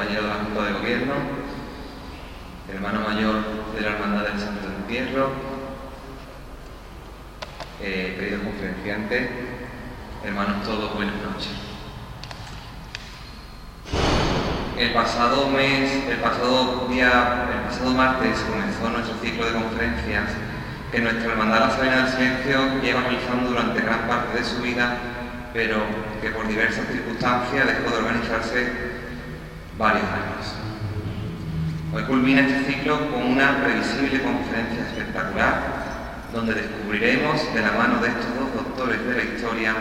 compañero de la Junta de Gobierno, hermano mayor de la Hermandad del Santo Entierro, queridos conferenciantes, hermanos todos, buenas noches. El pasado martes comenzó nuestro ciclo de conferencias que nuestra Hermandad La Sabina del Silencio lleva realizando durante gran parte de su vida, pero que por diversas circunstancias dejó de organizarse varios años. Hoy culmina este ciclo con una previsible conferencia espectacular, donde descubriremos de la mano de estos dos doctores de la historia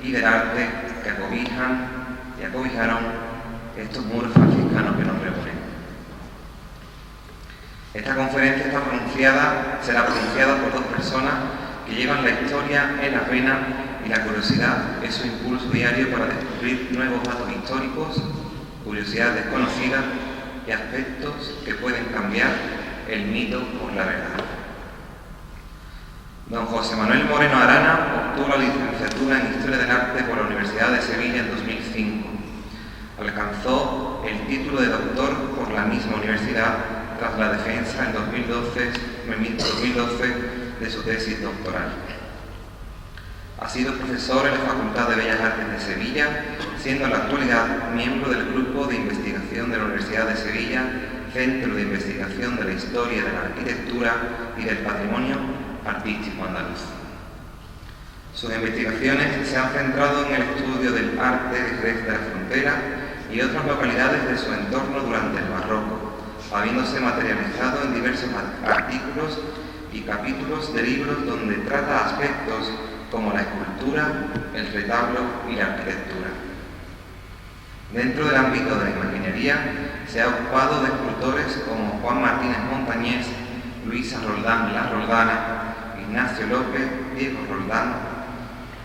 y del arte que acobijan y acobijaron estos muros franciscanos que nos reúnen. Esta conferencia será pronunciada por dos personas que llevan la historia en la vena y la curiosidad es su impulso diario para descubrir nuevos datos históricos, curiosidades desconocidas y aspectos que pueden cambiar el mito por la verdad. Don José Manuel Moreno Arana obtuvo la licenciatura en Historia del Arte por la Universidad de Sevilla en 2005. Alcanzó el título de doctor por la misma universidad tras la defensa en 2012 de su tesis doctoral. Ha sido profesor en la Facultad de Bellas Artes de Sevilla, siendo en la actualidad miembro del Grupo de Investigación de la Universidad de Sevilla, Centro de Investigación de la Historia de la Arquitectura y del Patrimonio Artístico Andaluz. Sus investigaciones se han centrado en el estudio del arte de Jerez de la Frontera y otras localidades de su entorno durante el Barroco, habiéndose materializado en diversos artículos y capítulos de libros donde trata aspectos como la escultura, el retablo y la arquitectura. Dentro del ámbito de la imaginería se ha ocupado de escultores como Juan Martínez Montañés, Luisa Roldán La Roldana, Ignacio López, Diego Roldán,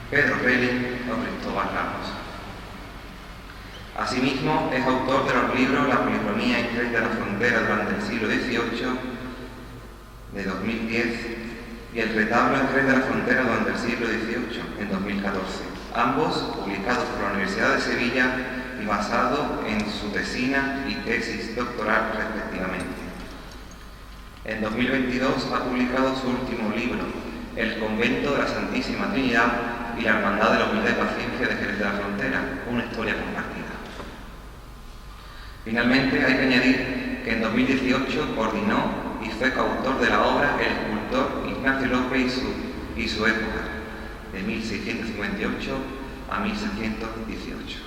Pedro Relling o Cristóbal Ramos. Asimismo, es autor de los libros La policromía en Jerez de la Frontera durante el siglo XVIII, de 2010, y El retablo en Jerez de la Frontera durante el siglo XVIII, en 2014, ambos publicados por la Universidad de Sevilla y basados en su tesina y tesis doctoral respectivamente. En 2022 ha publicado su último libro, El convento de la Santísima Trinidad y la Hermandad de la Humildad y Paciencia de Jerez de la Frontera, una historia compartida. Finalmente, hay que añadir que en 2018 coordinó y fue coautor de la obra El escultor Ignacio López y su época, de 1658 a 1618.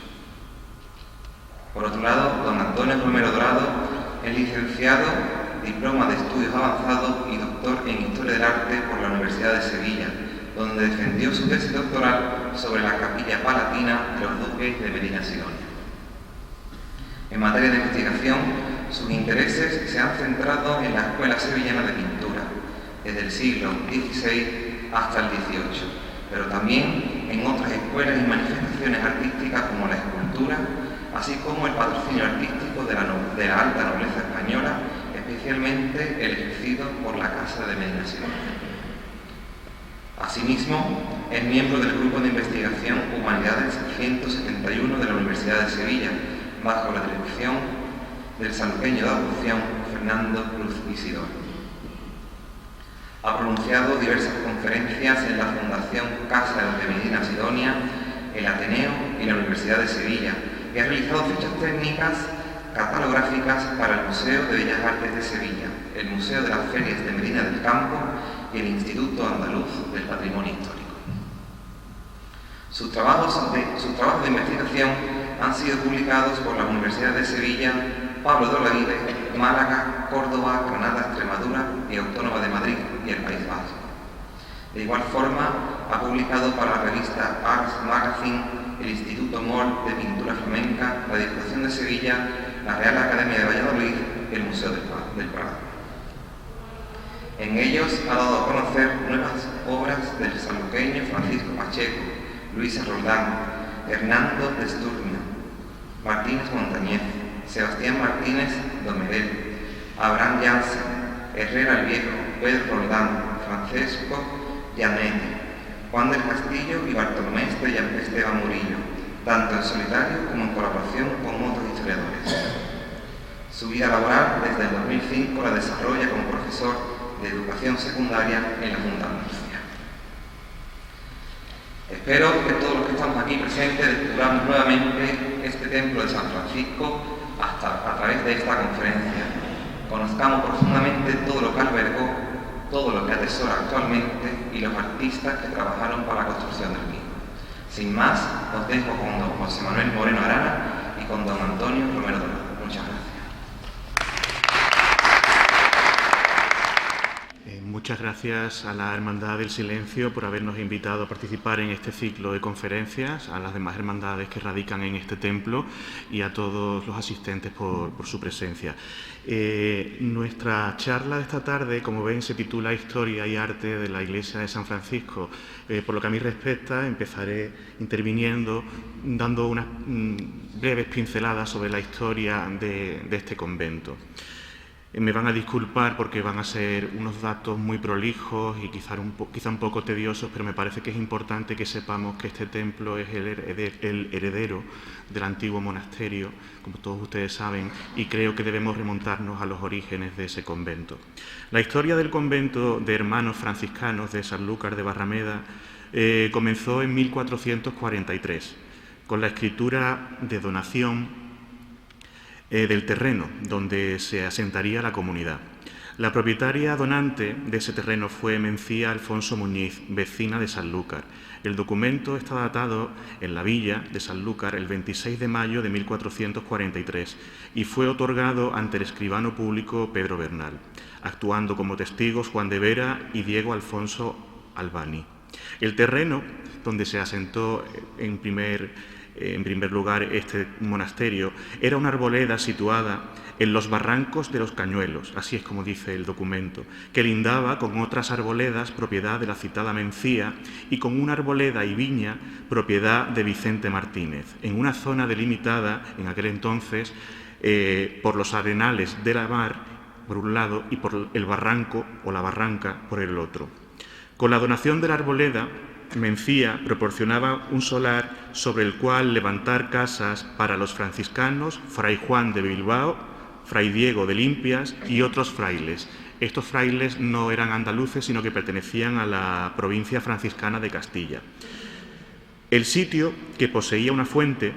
Por otro lado, don Antonio Romero Dorado es licenciado, diploma de estudios avanzados y doctor en Historia del Arte por la Universidad de Sevilla, donde defendió su tesis doctoral sobre la capilla palatina de los duques de Medina Sidonia. En materia de investigación, sus intereses se han centrado en la Escuela Sevillana de Pintura, desde el siglo XVI hasta el XVIII, pero también en otras escuelas y manifestaciones artísticas como la escultura, así como el patrocinio artístico de la alta nobleza española, especialmente el ejercido por la Casa de Medina Sidonia. Asimismo, es miembro del Grupo de Investigación Humanidades 171 de la Universidad de Sevilla, bajo la dirección del sanluqueño de adopción Fernando Cruz Isidoro. Ha pronunciado diversas conferencias en la Fundación Casa de Medina Sidonia, el Ateneo y la Universidad de Sevilla, y ha realizado fichas técnicas catalográficas para el Museo de Bellas Artes de Sevilla, el Museo de las Ferias de Medina del Campo y el Instituto Andaluz del Patrimonio Histórico. Sus trabajos de investigación han sido publicados por la Universidad de Sevilla, Pablo de Olavide, Málaga, Córdoba, Granada, Extremadura y Autónoma de Madrid y el País Vasco. De igual forma, ha publicado para la revista Arts Magazine, el Instituto Moll de Pintura Flamenca, la Diputación de Sevilla, la Real Academia de Valladolid y el Museo del Prado. En ellos ha dado a conocer nuevas obras del sanluqueño Francisco Pacheco, Luisa Roldán, Hernando de Sturnio, Martínez Montañez, Sebastián Martínez Domerel, Abraham Janssen, Herrera el Viejo, Pedro Roldán, Francesco Gianetti, Juan del Castillo y Bartolomé Esteban Murillo, tanto en solitario como en colaboración con otros historiadores. Su vida laboral desde el 2005 la desarrolla como profesor de educación secundaria en la Junta de Andalucía. Espero que todos los que estamos aquí presentes descubramos nuevamente este templo de San Francisco a través de esta conferencia. Conozcamos profundamente todo lo que albergó, todo lo que atesora actualmente y los artistas que trabajaron para la construcción del mismo. Sin más, os dejo con don José Manuel Moreno Arana y con don Antonio Romero Dorado. Muchas gracias. Muchas gracias a la Hermandad del Silencio por habernos invitado a participar en este ciclo de conferencias, a las demás hermandades que radican en este templo y a todos los asistentes por su presencia. Nuestra charla de esta tarde, como ven, se titula Historia y Arte de la Iglesia de San Francisco. Por lo que a mí respecta, empezaré interviniendo, dando unas breves pinceladas sobre la historia de este convento. Me van a disculpar porque van a ser unos datos muy prolijos y quizá un poco tediosos, pero me parece que es importante que sepamos que este templo es el heredero del antiguo monasterio, como todos ustedes saben, y creo que debemos remontarnos a los orígenes de ese convento. La historia del convento de hermanos franciscanos de Sanlúcar de Barrameda comenzó en 1443, con la escritura de donación del terreno donde se asentaría la comunidad. La propietaria donante de ese terreno fue Mencía Alfonso Muñiz, vecina de Sanlúcar. El documento está datado en la villa de Sanlúcar el 26 de mayo de 1443 y fue otorgado ante el escribano público Pedro Bernal, actuando como testigos Juan de Vera y Diego Alfonso Albani. El terreno donde se asentó en primer lugar este monasterio era una arboleda situada en los barrancos de los Cañuelos, así es como dice el documento, que lindaba con otras arboledas propiedad de la citada Mencía y con una arboleda y viña propiedad de Vicente Martínez, en una zona delimitada en aquel entonces por los arenales de la mar por un lado y por el barranco o la barranca por el otro. Con la donación de la arboleda, Mencía proporcionaba un solar sobre el cual levantar casas para los franciscanos, Fray Juan de Bilbao, Fray Diego de Limpias y otros frailes. Estos frailes no eran andaluces, sino que pertenecían a la provincia franciscana de Castilla. El sitio, que poseía una fuente,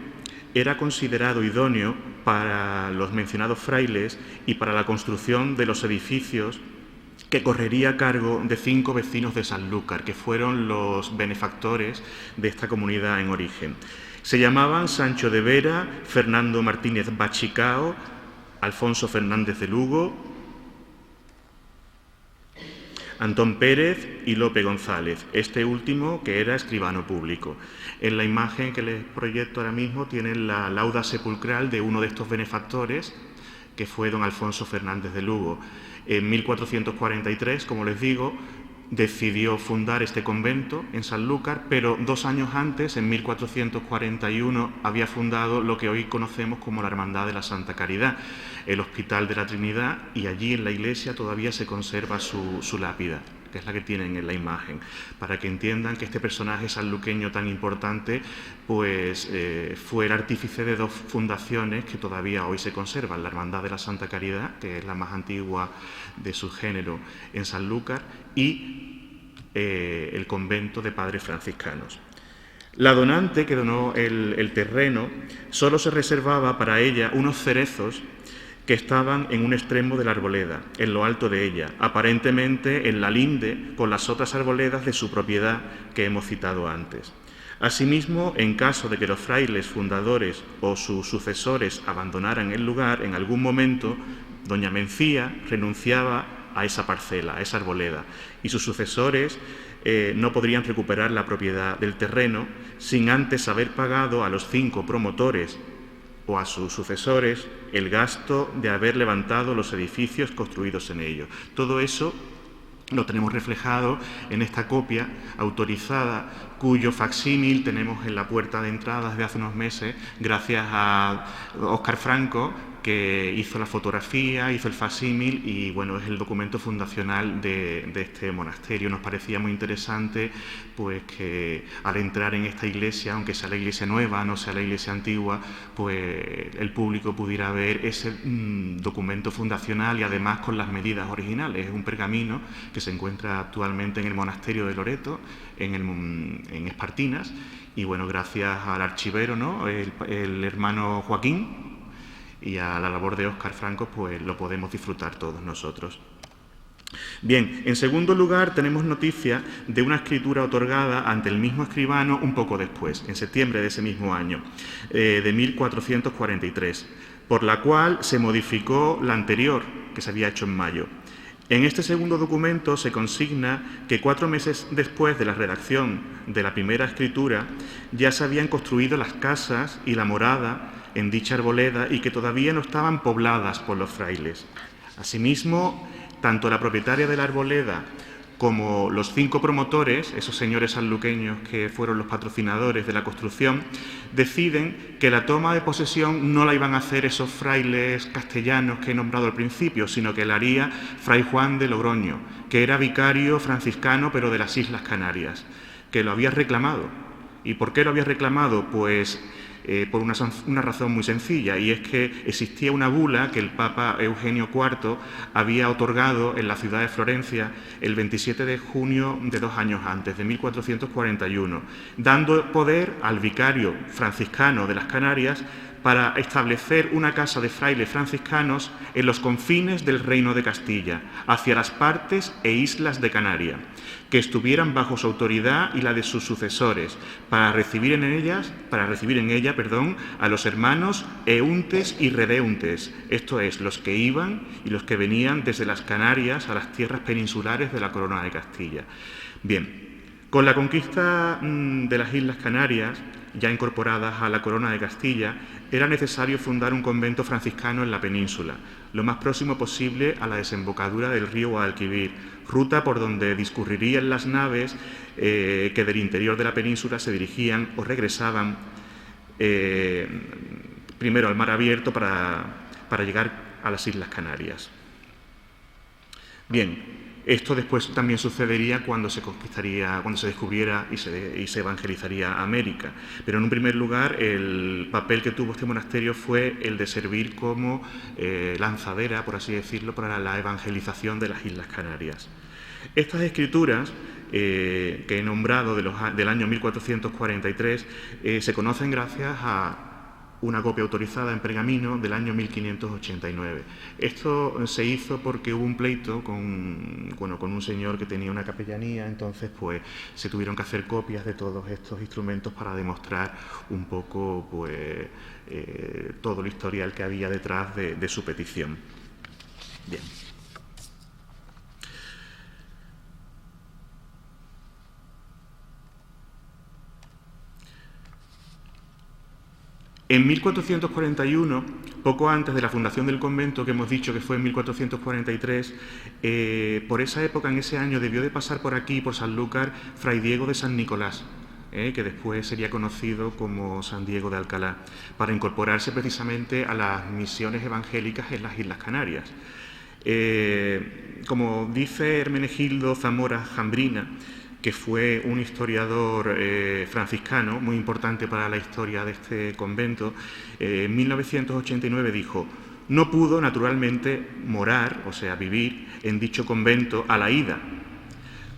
era considerado idóneo para los mencionados frailes y para la construcción de los edificios que correría a cargo de 5 vecinos de Sanlúcar, que fueron los benefactores de esta comunidad en origen. Se llamaban Sancho de Vera, Fernando Martínez Bachicao, Alfonso Fernández de Lugo, Antón Pérez y Lope González, este último que era escribano público. En la imagen que les proyecto ahora mismo tienen la lauda sepulcral de uno de estos benefactores, que fue don Alfonso Fernández de Lugo. En 1443, como les digo, decidió fundar este convento en Sanlúcar, pero 2 años antes, en 1441, había fundado lo que hoy conocemos como la Hermandad de la Santa Caridad, el Hospital de la Trinidad, y allí en la iglesia todavía se conserva su lápida, que es la que tienen en la imagen, para que entiendan que este personaje sanluqueño tan importante pues fue el artífice de 2 fundaciones que todavía hoy se conservan, la Hermandad de la Santa Caridad, que es la más antigua de su género en Sanlúcar, y el convento de padres franciscanos. La donante que donó el terreno solo se reservaba para ella unos cerezos que estaban en un extremo de la arboleda, en lo alto de ella, aparentemente en la linde con las otras arboledas de su propiedad que hemos citado antes. Asimismo, en caso de que los frailes fundadores o sus sucesores abandonaran el lugar, en algún momento, doña Mencía renunciaba a esa parcela, a esa arboleda, y sus sucesores no podrían recuperar la propiedad del terreno sin antes haber pagado a los 5 promotores o a sus sucesores el gasto de haber levantado los edificios construidos en ello. Todo eso lo tenemos reflejado en esta copia autorizada, cuyo facsímil tenemos en la puerta de entrada desde hace unos meses, gracias a Óscar Franco, que hizo la fotografía, hizo el facsímil y bueno, es el documento fundacional de este monasterio. Nos parecía muy interesante pues que al entrar en esta iglesia, aunque sea la iglesia nueva, no sea la iglesia antigua, pues el público pudiera ver ese documento fundacional y además con las medidas originales. Es un pergamino que se encuentra actualmente en el monasterio de Loreto, en Espartinas, y bueno, gracias al archivero, ¿no?, el hermano Joaquín, y a la labor de Óscar Franco, pues lo podemos disfrutar todos nosotros. Bien, en segundo lugar tenemos noticia de una escritura otorgada ante el mismo escribano un poco después, en septiembre de ese mismo año, de 1443, por la cual se modificó la anterior, que se había hecho en mayo. En este segundo documento se consigna que 4 meses después de la redacción de la primera escritura ya se habían construido las casas y la morada en dicha arboleda y que todavía no estaban pobladas por los frailes. Asimismo, tanto la propietaria de la arboleda como los 5 promotores, esos señores sanluqueños que fueron los patrocinadores de la construcción, deciden que la toma de posesión no la iban a hacer esos frailes castellanos que he nombrado al principio, sino que la haría Fray Juan de Logroño, que era vicario franciscano pero de las Islas Canarias, que lo había reclamado. ¿Y por qué lo había reclamado? Pues por una razón muy sencilla, y es que existía una bula que el Papa Eugenio IV había otorgado en la ciudad de Florencia el 27 de junio de 2 años antes, de 1441, dando poder al vicario franciscano de las Canarias para establecer una casa de frailes franciscanos en los confines del Reino de Castilla, hacia las partes e islas de Canarias, que estuvieran bajo su autoridad y la de sus sucesores, para recibir en ella, a los hermanos euntes y redeuntes, esto es, los que iban y los que venían desde las Canarias a las tierras peninsulares de la Corona de Castilla. Bien, con la conquista de las Islas Canarias, ya incorporadas a la Corona de Castilla, era necesario fundar un convento franciscano en la península, lo más próximo posible a la desembocadura del río Guadalquivir, ruta por donde discurrirían las naves que del interior de la península se dirigían o regresaban primero al mar abierto para llegar a las Islas Canarias. Bien, esto después también sucedería cuando se descubriera y se evangelizaría América. Pero en un primer lugar, el papel que tuvo este monasterio fue el de servir como lanzadera, por así decirlo, para la evangelización de las Islas Canarias. Estas escrituras que he nombrado del año 1443 se conocen gracias a una copia autorizada en pergamino del año 1589. Esto se hizo porque hubo un pleito con un señor que tenía una capellanía, entonces pues se tuvieron que hacer copias de todos estos instrumentos para demostrar un poco pues todo el historial que había detrás de su petición. Bien. En 1441, poco antes de la fundación del convento, que hemos dicho que fue en 1443, por esa época, en ese año, debió de pasar por aquí, por Sanlúcar, Fray Diego de San Nicolás, que después sería conocido como San Diego de Alcalá, para incorporarse precisamente a las misiones evangélicas en las Islas Canarias. Como dice Hermenegildo Zamora Jambrina, que fue un historiador franciscano muy importante para la historia de este convento, en 1989 dijo: no pudo naturalmente morar, o sea, vivir en dicho convento a la ida,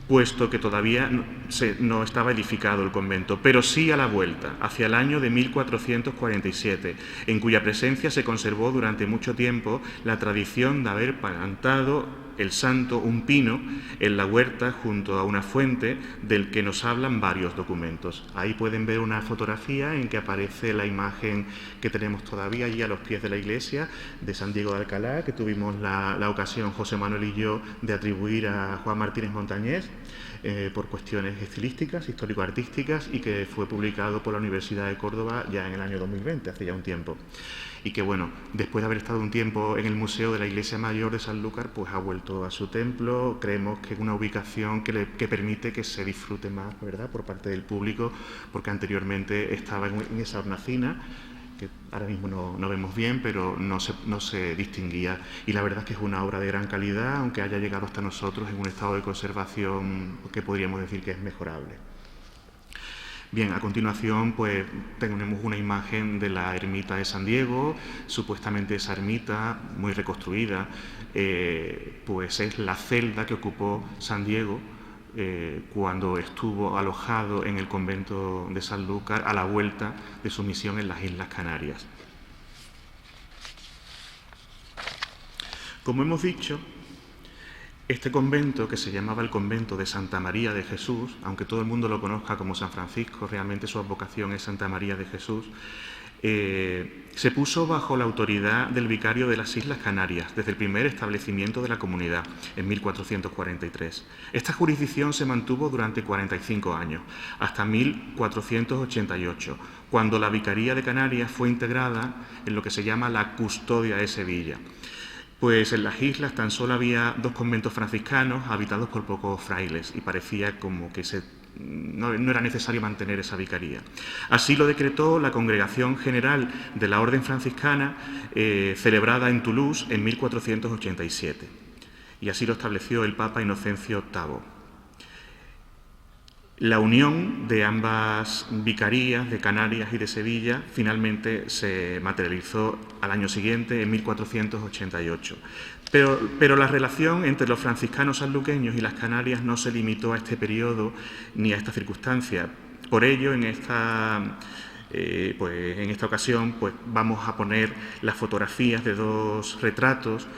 puesto que todavía no estaba edificado el convento, pero sí a la vuelta, hacia el año de 1447, en cuya presencia se conservó durante mucho tiempo la tradición de haber plantado el santo un pino en la huerta junto a una fuente del que nos hablan varios documentos. Ahí pueden ver una fotografía en que aparece la imagen que tenemos todavía allí a los pies de la iglesia de San Diego de Alcalá, que tuvimos la ocasión, José Manuel y yo, de atribuir a Juan Martínez Montañés por cuestiones estilísticas, histórico-artísticas, y que fue publicado por la Universidad de Córdoba ya en el año 2020, hace ya un tiempo. Y que, bueno, después de haber estado un tiempo en el Museo de la Iglesia Mayor de Sanlúcar, pues ha vuelto a su templo. Creemos que es una ubicación que permite que se disfrute más, ¿verdad?, por parte del público, porque anteriormente estaba en esa hornacina, que ahora mismo no vemos bien, pero no se distinguía. Y la verdad es que es una obra de gran calidad, aunque haya llegado hasta nosotros en un estado de conservación que podríamos decir que es mejorable. Bien, a continuación pues tenemos una imagen de la ermita de San Diego. Supuestamente esa ermita, muy reconstruida, pues es la celda que ocupó San Diego cuando estuvo alojado en el convento de Sanlúcar a la vuelta de su misión en las Islas Canarias. Como hemos dicho, este convento, que se llamaba el convento de Santa María de Jesús, aunque todo el mundo lo conozca como San Francisco, realmente su advocación es Santa María de Jesús, se puso bajo la autoridad del vicario de las Islas Canarias desde el primer establecimiento de la comunidad, en 1443. Esta jurisdicción se mantuvo durante 45 años, hasta 1488, cuando la Vicaría de Canarias fue integrada en lo que se llama la Custodia de Sevilla. Pues en las islas tan solo había 2 conventos franciscanos habitados por pocos frailes y parecía como que no era necesario mantener esa vicaría. Así lo decretó la Congregación General de la Orden Franciscana, celebrada en Toulouse en 1487, y así lo estableció el Papa Inocencio VIII. La unión de ambas vicarías, de Canarias y de Sevilla, finalmente se materializó al año siguiente, en 1488. Pero la relación entre los franciscanos sanluqueños y las Canarias no se limitó a este periodo ni a esta circunstancia. Por ello, en esta ocasión pues, vamos a poner las fotografías de 2 retratos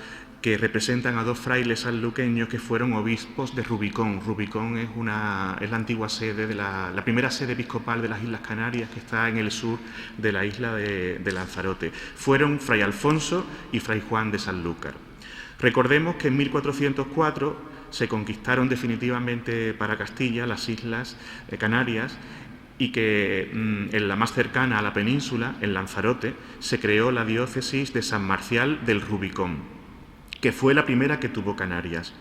que representan a 2 frailes sanluqueños que fueron obispos de Rubicón. Rubicón es la antigua sede de la primera sede episcopal de las Islas Canarias, que está en el sur de la isla de Lanzarote. Fueron Fray Alfonso y Fray Juan de Sanlúcar. Recordemos que en 1404 se conquistaron definitivamente para Castilla las Islas Canarias y que en la más cercana a la península, en Lanzarote, se creó la diócesis de San Marcial del Rubicón, que fue la primera que tuvo Canarias,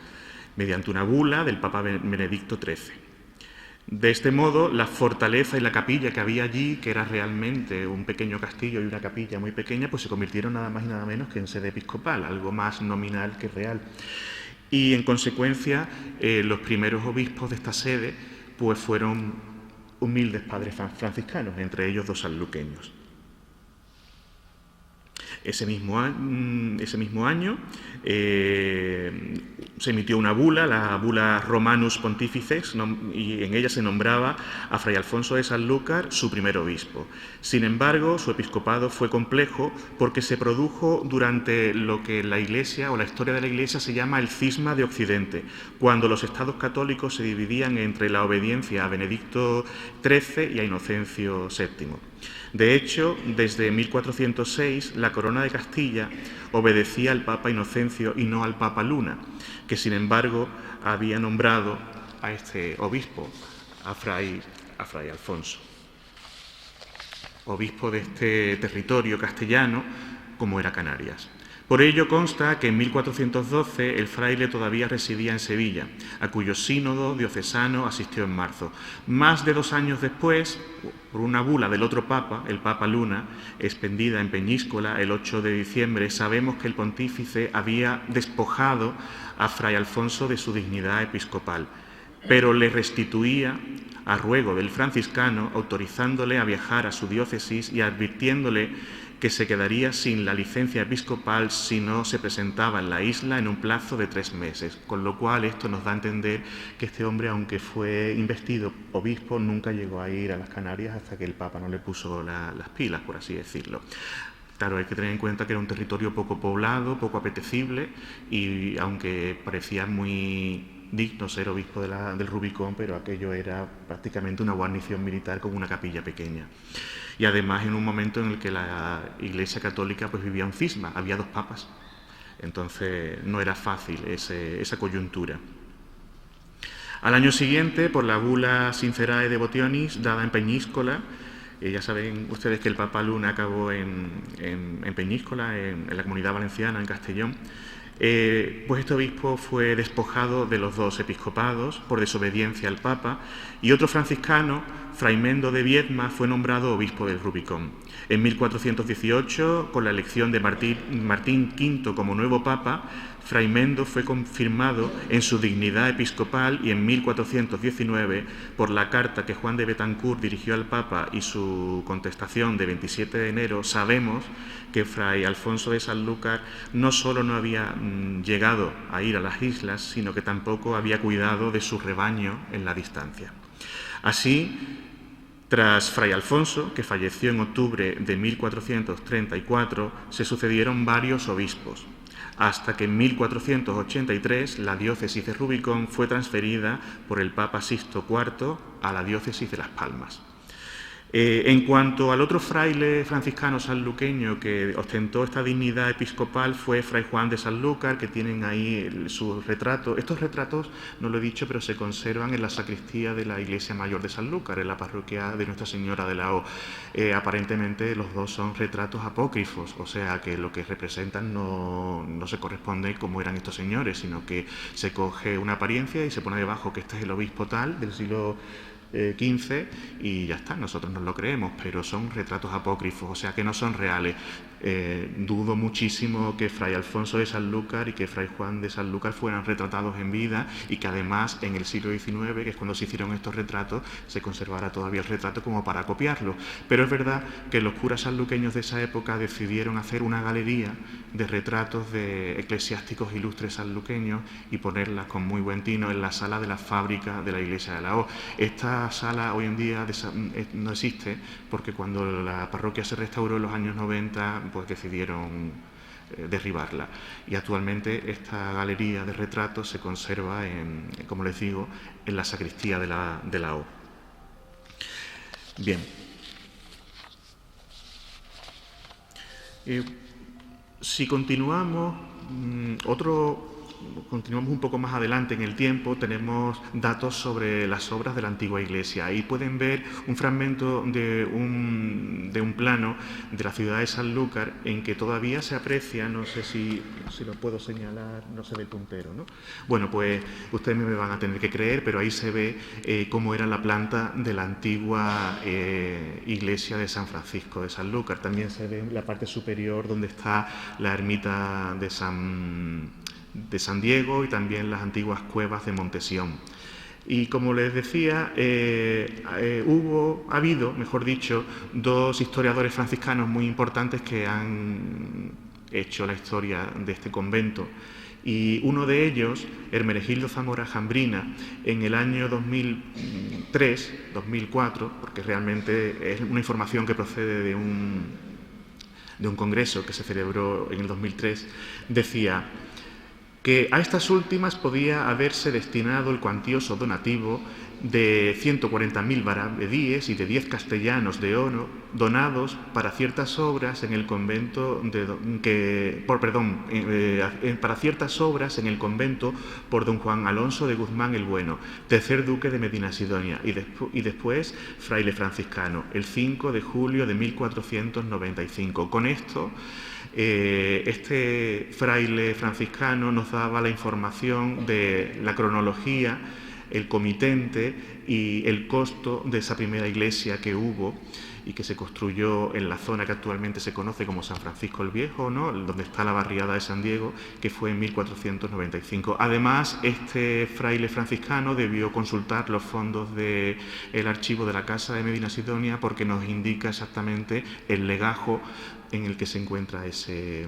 mediante una bula del Papa Benedicto XIII. De este modo, la fortaleza y la capilla que había allí, que era realmente un pequeño castillo y una capilla muy pequeña, pues se convirtieron nada más y nada menos que en sede episcopal, algo más nominal que real. Y en consecuencia, los primeros obispos de esta sede pues fueron humildes padres franciscanos, entre ellos 2 sanluqueños. Ese mismo año se emitió una bula, la bula Romanus Pontifices, y en ella se nombraba a Fray Alfonso de Sanlúcar su primer obispo. Sin embargo, su episcopado fue complejo porque se produjo durante lo que la Iglesia o la historia de la Iglesia se llama el Cisma de Occidente, cuando los estados católicos se dividían entre la obediencia a Benedicto XIII y a Inocencio VII. De hecho, desde 1406, la corona de Castilla obedecía al Papa Inocencio y no al Papa Luna, que sin embargo había nombrado a este obispo, a Fray Alfonso, obispo de este territorio castellano, como era Canarias. Por ello consta que en 1412 el fraile todavía residía en Sevilla, a cuyo sínodo diocesano asistió en marzo. Más de 2 años después, por una bula del otro papa, el Papa Luna, expendida en Peñíscola el 8 de diciembre, sabemos que el pontífice había despojado a Fray Alfonso de su dignidad episcopal, pero le restituía a ruego del franciscano, autorizándole a viajar a su diócesis y advirtiéndole que se quedaría sin la licencia episcopal si no se presentaba en la isla en un plazo de 3 meses, con lo cual esto nos da a entender que este hombre, aunque fue investido obispo, nunca llegó a ir a las Canarias hasta que el Papa no le puso las pilas, por así decirlo. Claro, hay que tener en cuenta que era un territorio poco poblado, poco apetecible, y aunque parecía muy digno ser obispo del Rubicón, pero aquello era prácticamente una guarnición militar con una capilla pequeña. Y además en un momento en el que la Iglesia Católica pues vivía un cisma, había 2 papas, entonces no era fácil esa coyuntura. Al año siguiente, por la bula Sincerae Devotionis, dada en Peñíscola, ya saben ustedes que el Papa Luna acabó en Peñíscola, en la Comunidad Valenciana, en Castellón, pues este obispo fue despojado de los 2 episcopados por desobediencia al Papa, y otro franciscano Fraimendo de Viedma fue nombrado obispo del Rubicón. En 1418, con la elección de Martín V como nuevo papa, Fraimendo fue confirmado en su dignidad episcopal y en 1419, por la carta que Juan de Betancourt dirigió al Papa y su contestación de 27 de enero, sabemos que Fray Alfonso de Sanlúcar no solo no había llegado a ir a las islas, sino que tampoco había cuidado de su rebaño en la distancia. Así, tras Fray Alfonso, que falleció en octubre de 1434, se sucedieron varios obispos, hasta que en 1483 la diócesis de Rubicón fue transferida por el Papa Sixto IV a la diócesis de Las Palmas. En cuanto al otro fraile franciscano sanluqueño que ostentó esta dignidad episcopal fue Fray Juan de Sanlúcar, que tienen ahí su retrato. Estos retratos, no lo he dicho, pero se conservan en la sacristía de la Iglesia Mayor de Sanlúcar, en la parroquia de Nuestra Señora de la O. Aparentemente los dos son retratos apócrifos, o sea que lo que representan no se corresponde como eran estos señores, sino que se coge una apariencia y se pone debajo que este es el obispo tal del siglo XV y ya está, nosotros nos lo creemos, pero son retratos apócrifos, o sea que no son reales. Dudo muchísimo que Fray Alfonso de Sanlúcar y que Fray Juan de Sanlúcar fueran retratados en vida y que además en el siglo XIX, que es cuando se hicieron estos retratos, se conservara todavía el retrato como para copiarlo. Pero es verdad que los curas sanluqueños de esa época decidieron hacer una galería de retratos de eclesiásticos ilustres sanluqueños y ponerlas con muy buen tino en la sala de la fábrica de la Iglesia de la O. Esta sala hoy en día no existe porque cuando la parroquia se restauró en los años 90 pues decidieron derribarla y actualmente esta galería de retratos se conserva como les digo, en la sacristía de la O. Bien. Si continuamos, continuamos un poco más adelante en el tiempo, tenemos datos sobre las obras de la antigua iglesia. Ahí pueden ver un fragmento de un plano de la ciudad de Sanlúcar en que todavía se aprecia, no sé si lo puedo señalar, no sé del puntero, ¿no? Bueno, pues ustedes me van a tener que creer, pero ahí se ve cómo era la planta de la antigua iglesia de San Francisco de Sanlúcar. También se ve en la parte superior donde está la ermita de San Diego y también las antiguas cuevas de Montesión. Y como les decía, ha habido, mejor dicho, dos historiadores franciscanos muy importantes que han hecho la historia de este convento. Y uno de ellos, Hermenegildo Zamora Jambrina, en el año 2003, 2004, porque realmente es una información que procede de un congreso que se celebró en el 2003, decía que a estas últimas podía haberse destinado el cuantioso donativo de 140.000 maravedíes y de 10 castellanos de oro donados para ciertas obras en el convento para ciertas obras en el convento por don Juan Alonso de Guzmán el Bueno, tercer duque de Medinasidonia y después fraile franciscano, el 5 de julio de 1495. Con esto, este fraile franciscano nos daba la información de la cronología, el comitente y el costo de esa primera iglesia que hubo y que se construyó en la zona que actualmente se conoce como San Francisco el Viejo, ¿no? Donde está la barriada de San Diego, que fue en 1495. Además, este fraile franciscano debió consultar los fondos del archivo de la Casa de Medinasidonia porque nos indica exactamente el legajo en el que se encuentra ese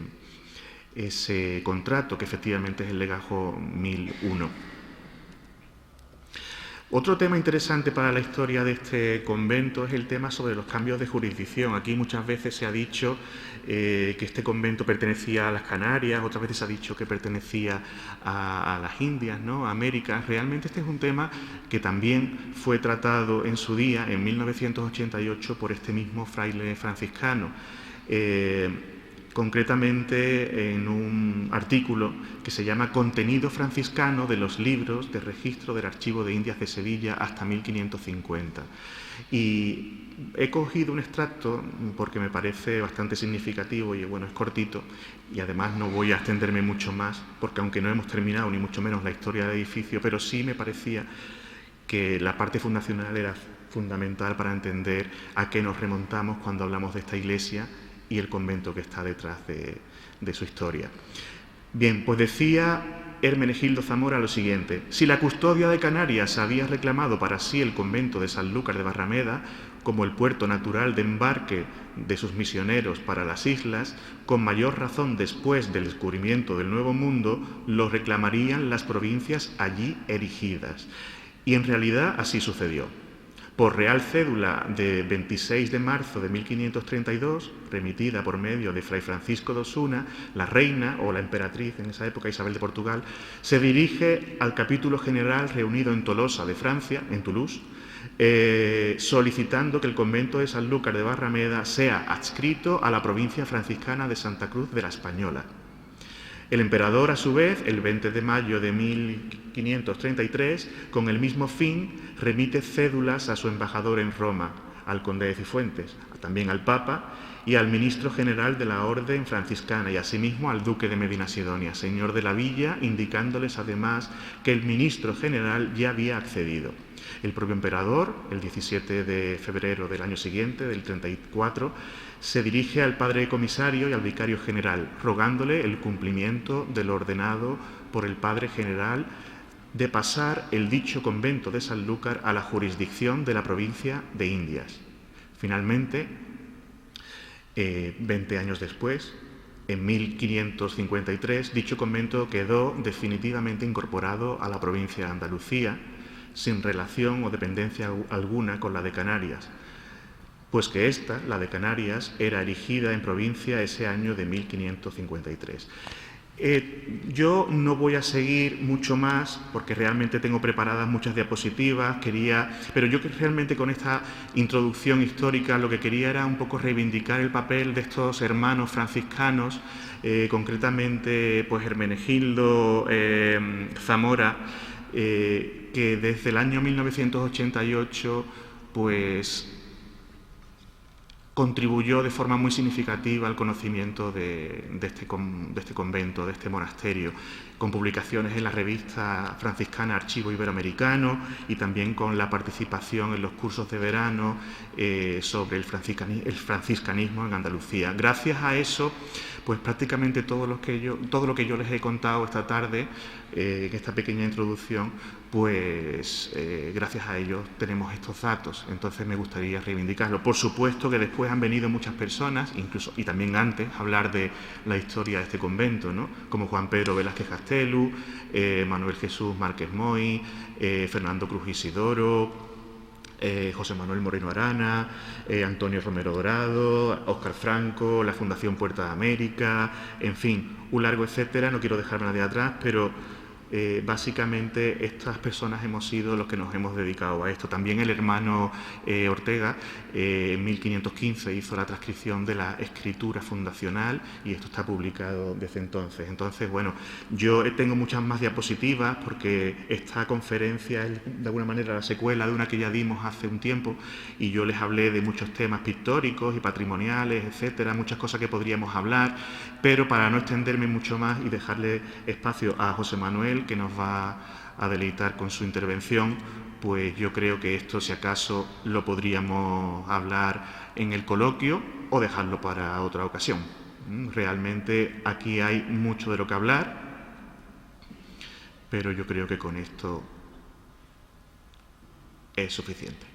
contrato, que efectivamente es el legajo 1001. Otro tema interesante para la historia de este convento es el tema sobre los cambios de jurisdicción. Aquí muchas veces se ha dicho que este convento pertenecía a las Canarias, otras veces se ha dicho que pertenecía a las Indias, ¿no? A América. Realmente este es un tema que también fue tratado en su día, en 1988, por este mismo fraile franciscano. Concretamente en un artículo que se llama Contenido franciscano de los libros de registro del Archivo de Indias de Sevilla hasta 1550. Y he cogido un extracto porque me parece bastante significativo y bueno, es cortito y además no voy a extenderme mucho más porque aunque no hemos terminado ni mucho menos la historia del edificio, pero sí me parecía que la parte fundacional era fundamental para entender a qué nos remontamos cuando hablamos de esta iglesia y el convento que está detrás de su historia. Bien, pues decía Hermenegildo Zamora lo siguiente: si la custodia de Canarias había reclamado para sí el convento de Sanlúcar de Barrameda como el puerto natural de embarque de sus misioneros para las islas, con mayor razón después del descubrimiento del Nuevo Mundo lo reclamarían las provincias allí erigidas. Y en realidad así sucedió. Por Real Cédula de 26 de marzo de 1532, remitida por medio de Fray Francisco de Osuna, la reina, o la emperatriz en esa época, Isabel de Portugal, se dirige al capítulo general reunido en Tolosa de Francia, en Toulouse, solicitando que el convento de Sanlúcar de Barrameda sea adscrito a la provincia franciscana de Santa Cruz de la Española. El emperador, a su vez, el 20 de mayo de 1533, con el mismo fin, remite cédulas a su embajador en Roma, al conde de Cifuentes, también al Papa y al ministro general de la Orden franciscana y asimismo al duque de Medinasidonia, señor de la villa, indicándoles además que el ministro general ya había accedido. El propio emperador, el 17 de febrero del año siguiente, del 34, se dirige al padre comisario y al vicario general, rogándole el cumplimiento de lo ordenado por el padre general de pasar el dicho convento de Sanlúcar a la jurisdicción de la provincia de Indias. Finalmente, 20 años después, en 1553, dicho convento quedó definitivamente incorporado a la provincia de Andalucía, sin relación o dependencia alguna con la de Canarias, pues que ésta, la de Canarias, era erigida en provincia ese año de 1553. Yo no voy a seguir mucho más porque realmente tengo preparadas muchas diapositivas, pero yo realmente con esta introducción histórica lo que quería era un poco reivindicar el papel de estos hermanos franciscanos, concretamente pues Hermenegildo Zamora, que desde el año 1988 pues contribuyó de forma muy significativa al conocimiento de este convento, de este monasterio, con publicaciones en la revista franciscana Archivo Iberoamericano y también con la participación en los cursos de verano sobre el franciscanismo en Andalucía. Gracias a eso, pues prácticamente todo lo que yo les he contado esta tarde, en esta pequeña introducción, pues gracias a ellos tenemos estos datos. Entonces me gustaría reivindicarlo. Por supuesto que después han venido muchas personas, incluso y también antes, a hablar de la historia de este convento, ¿no? Como Juan Pedro Velázquez Castelu, Manuel Jesús Márquez Moy, Fernando Cruz Isidoro, José Manuel Moreno Arana, Antonio Romero Dorado, Óscar Franco, la Fundación Puerta de América, en fin, un largo etcétera. No quiero dejarme a nadie atrás, pero básicamente estas personas hemos sido los que nos hemos dedicado a esto. También el hermano Ortega en 1515 hizo la transcripción de la escritura fundacional y esto está publicado desde entonces. Entonces, bueno, yo tengo muchas más diapositivas porque esta conferencia es de alguna manera la secuela de una que ya dimos hace un tiempo y yo les hablé de muchos temas pictóricos y patrimoniales, etcétera, muchas cosas que podríamos hablar, pero para no extenderme mucho más y dejarle espacio a José Manuel, que nos va a deleitar con su intervención, pues yo creo que esto, si acaso, lo podríamos hablar en el coloquio o dejarlo para otra ocasión. Realmente aquí hay mucho de lo que hablar, pero yo creo que con esto es suficiente.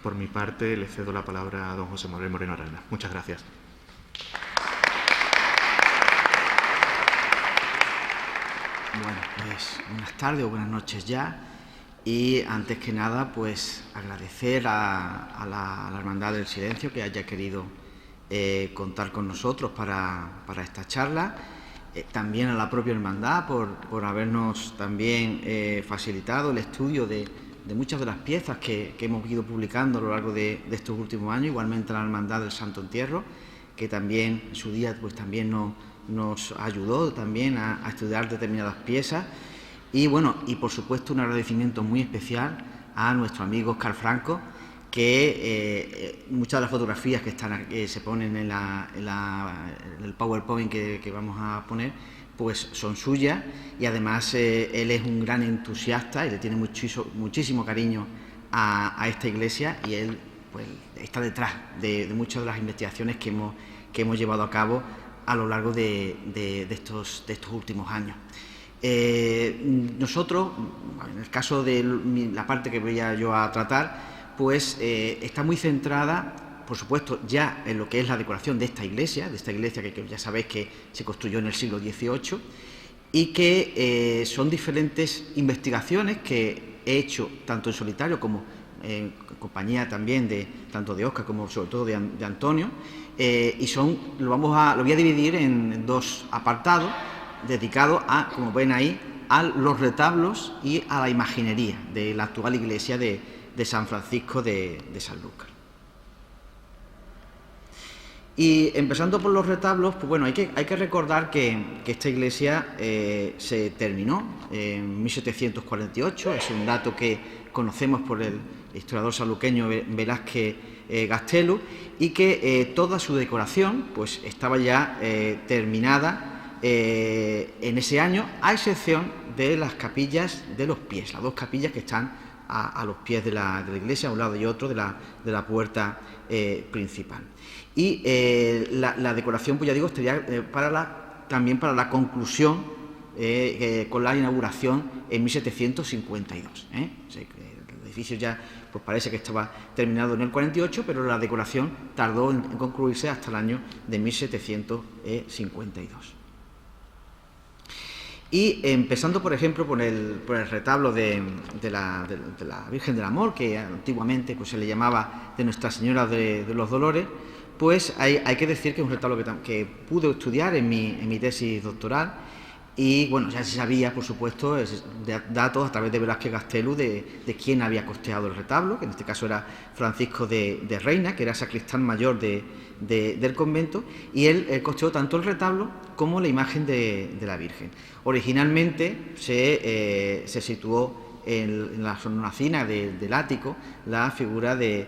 Por mi parte, le cedo la palabra a don José Manuel Moreno Arana. Muchas gracias. Bueno, pues buenas tardes o buenas noches ya. Y antes que nada, pues agradecer a la Hermandad del Silencio que haya querido contar con nosotros para esta charla. También a la propia Hermandad por habernos también facilitado el estudio de muchas de las piezas que hemos ido publicando a lo largo de estos últimos años. Igualmente a la Hermandad del Santo Entierro, que también en su día pues también nos ayudó también a estudiar determinadas piezas. Y bueno, y por supuesto un agradecimiento muy especial a nuestro amigo Óscar Franco, que muchas de las fotografías que se ponen en el PowerPoint que vamos a poner, pues son suyas, y además él es un gran entusiasta y le tiene muchísimo cariño a esta iglesia, y él pues está detrás de muchas de las investigaciones que hemos llevado a cabo a lo largo de estos últimos años. Nosotros, en el caso de la parte que voy yo a tratar, pues está muy centrada, por supuesto, ya en lo que es la decoración de esta iglesia que ya sabéis que se construyó en el siglo XVIII, y que son diferentes investigaciones que he hecho tanto en solitario como en compañía también tanto de Óscar como sobre todo de Antonio, y lo voy a dividir en dos apartados dedicados a, como ven ahí, a los retablos y a la imaginería de la actual iglesia de San Francisco de Sanlúcar. Y empezando por los retablos, pues bueno, hay que recordar que esta iglesia se terminó en 1748, es un dato que conocemos por el historiador sanluqueño Velázquez Gastelu, y que toda su decoración pues estaba ya terminada en ese año, a excepción de las capillas de los pies, las dos capillas que están a los pies de la iglesia, a un lado y otro de la puerta principal. Y la decoración, pues ya digo, estaría también para la conclusión con la inauguración en 1752. El edificio ya pues parece que estaba terminado en el 48, pero la decoración tardó en concluirse hasta el año de 1752. Y empezando, por ejemplo, por el retablo de la Virgen del Amor, que antiguamente pues se le llamaba de Nuestra Señora de los Dolores, pues hay que decir que es un retablo que pude estudiar en mi tesis doctoral, y bueno, ya se sabía, por supuesto, datos a través de Velázquez Gastelu de quién había costeado el retablo, que en este caso era Francisco de Reina, que era sacristán mayor del convento, y él costeó tanto el retablo como la imagen de la Virgen. Originalmente se situó en la hornacina del ático la figura del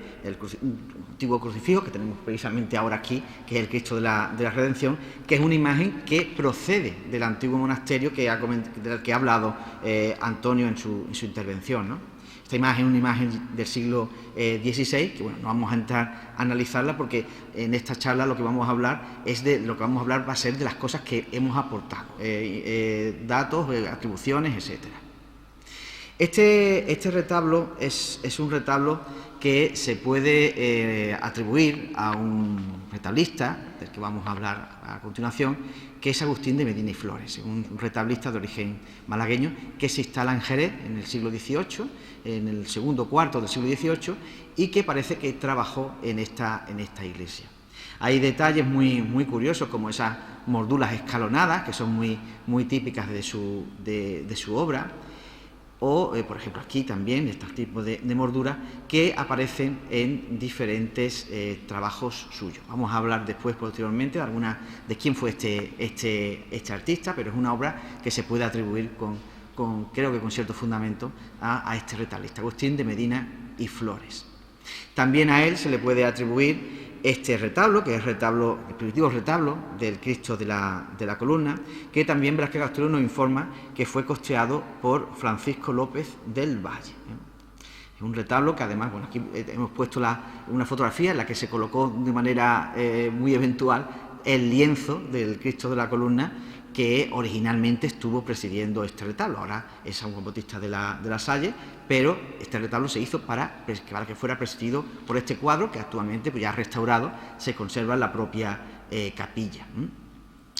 antiguo crucifijo que tenemos precisamente ahora aquí, que es el Cristo de la Redención, que es una imagen que procede del antiguo monasterio del que ha hablado Antonio en su intervención, ¿no? Esta imagen es una imagen del siglo XVI, que bueno, no vamos a entrar a analizarla porque en esta charla lo que vamos a hablar va a ser de las cosas que hemos aportado, datos, atribuciones, etcétera. Este retablo es un retablo que se puede atribuir a un retablista, del que vamos a hablar a continuación, que es Agustín de Medina y Flores, un retablista de origen malagueño que se instala en Jerez en el siglo XVIII, en el segundo cuarto del siglo XVIII, y que parece que trabajó en esta iglesia. Hay detalles muy curiosos, como esas morduras escalonadas, que son muy típicas de su obra, o, por ejemplo, aquí también estos tipos de morduras que aparecen en diferentes trabajos suyos. Vamos a hablar después, posteriormente, de quién fue este artista, pero es una obra que se puede atribuir creo que con cierto fundamento a este retablista, Agustín de Medina y Flores. También a él se le puede atribuir este retablo, que es el primitivo retablo del Cristo de la Columna, que también Velázquez Gastelu nos informa que fue costeado por Francisco López del Valle. Es un retablo que además, bueno, aquí hemos puesto una fotografía en la que se colocó de manera muy eventual el lienzo del Cristo de la Columna, que originalmente estuvo presidiendo este retablo. Ahora es San Juan Bautista de la Salle, pero este retablo se hizo para que fuera presidido por este cuadro, que actualmente, pues ya restaurado, se conserva en la propia capilla.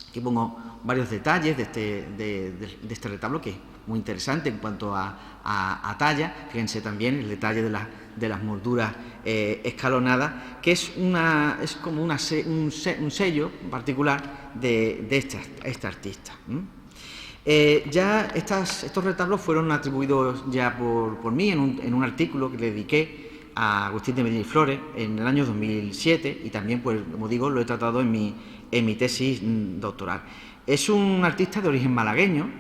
Aquí pongo varios detalles de este retablo, que es muy interesante en cuanto a talla. Fíjense también el detalle de las molduras escalonadas, que es como un sello particular de este artista. Ya estos retablos fueron atribuidos ya por mí en un artículo que le dediqué a Agustín de Medina y Flores en el año 2007, y también, pues, como digo, lo he tratado en mi tesis doctoral. Es un artista de origen malagueño,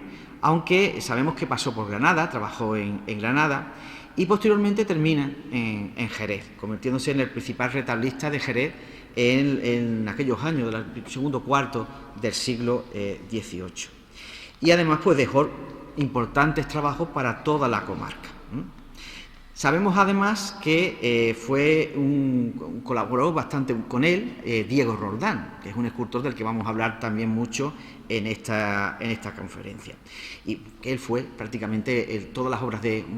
aunque sabemos que pasó por Granada, trabajó en Granada, y posteriormente termina en Jerez, convirtiéndose en el principal retablista de Jerez en aquellos años del segundo cuarto del siglo XVIII. Y además, pues, dejó importantes trabajos para toda la comarca. Sabemos además que colaboró bastante con él Diego Roldán, que es un escultor del que vamos a hablar también mucho en esta conferencia. Y que él fue prácticamente la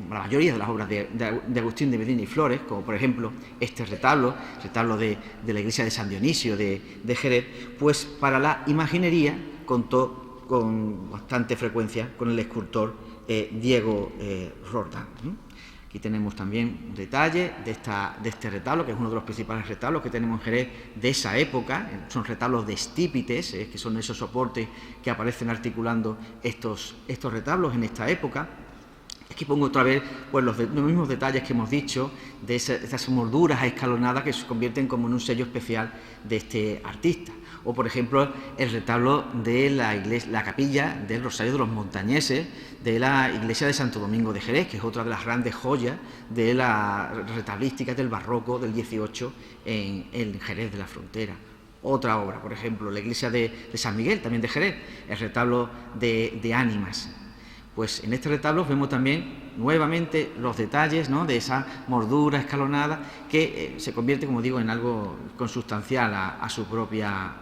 mayoría de las obras de Agustín de Medina y Flores, como por ejemplo este retablo de la iglesia de San Dionisio de Jerez, pues para la imaginería contó con bastante frecuencia con el escultor Diego Roldán. Aquí tenemos también un detalle de este retablo, que es uno de los principales retablos que tenemos en Jerez de esa época. Son retablos de estípites, que son esos soportes que aparecen articulando estos retablos en esta época. Aquí pongo otra vez pues, los mismos detalles que hemos dicho de esas molduras escalonadas que se convierten como en un sello especial de este artista. O, por ejemplo, el retablo de la capilla del Rosario de los Montañeses de la iglesia de Santo Domingo de Jerez, que es otra de las grandes joyas de la retablística del barroco del 18 en Jerez de la Frontera. Otra obra, por ejemplo, la iglesia de San Miguel, también de Jerez, el retablo de Ánimas. Pues en este retablo vemos también nuevamente los detalles, ¿no?, de esa mordura escalonada que se convierte, como digo, en algo consustancial a su propia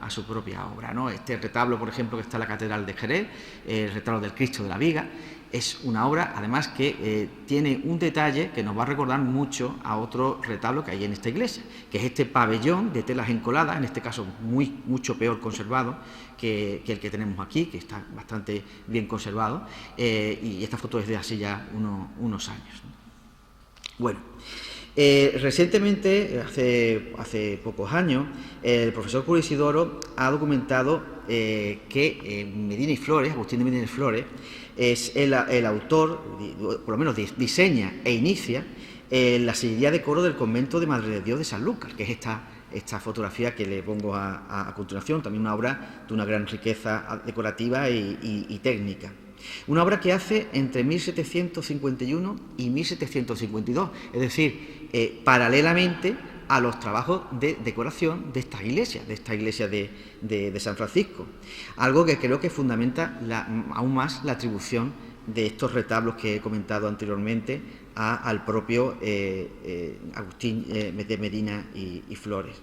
obra, ¿no? Este retablo, por ejemplo, que está en la Catedral de Jerez, el retablo del Cristo de la Viga, es una obra, además, que tiene un detalle que nos va a recordar mucho a otro retablo que hay en esta iglesia, que es este pabellón de telas encoladas, en este caso mucho peor conservado que el que tenemos aquí, que está bastante bien conservado, y esta foto es de hace ya unos años. Bueno, recientemente, hace pocos años, el profesor Cruz Isidoro ha documentado que Medina y Flores, Agustín de Medina y Flores, es el autor, por lo menos diseña e inicia la sillería de coro del convento de Madre de Dios de Sanlúcar, que es esta fotografía que le pongo a continuación, también una obra de una gran riqueza decorativa y técnica. Una obra que hace entre 1751 y 1752, es decir, paralelamente a los trabajos de decoración de esta iglesia de San Francisco. Algo que creo que fundamenta aún más la atribución de estos retablos que he comentado anteriormente al propio Agustín de Medina y Flores.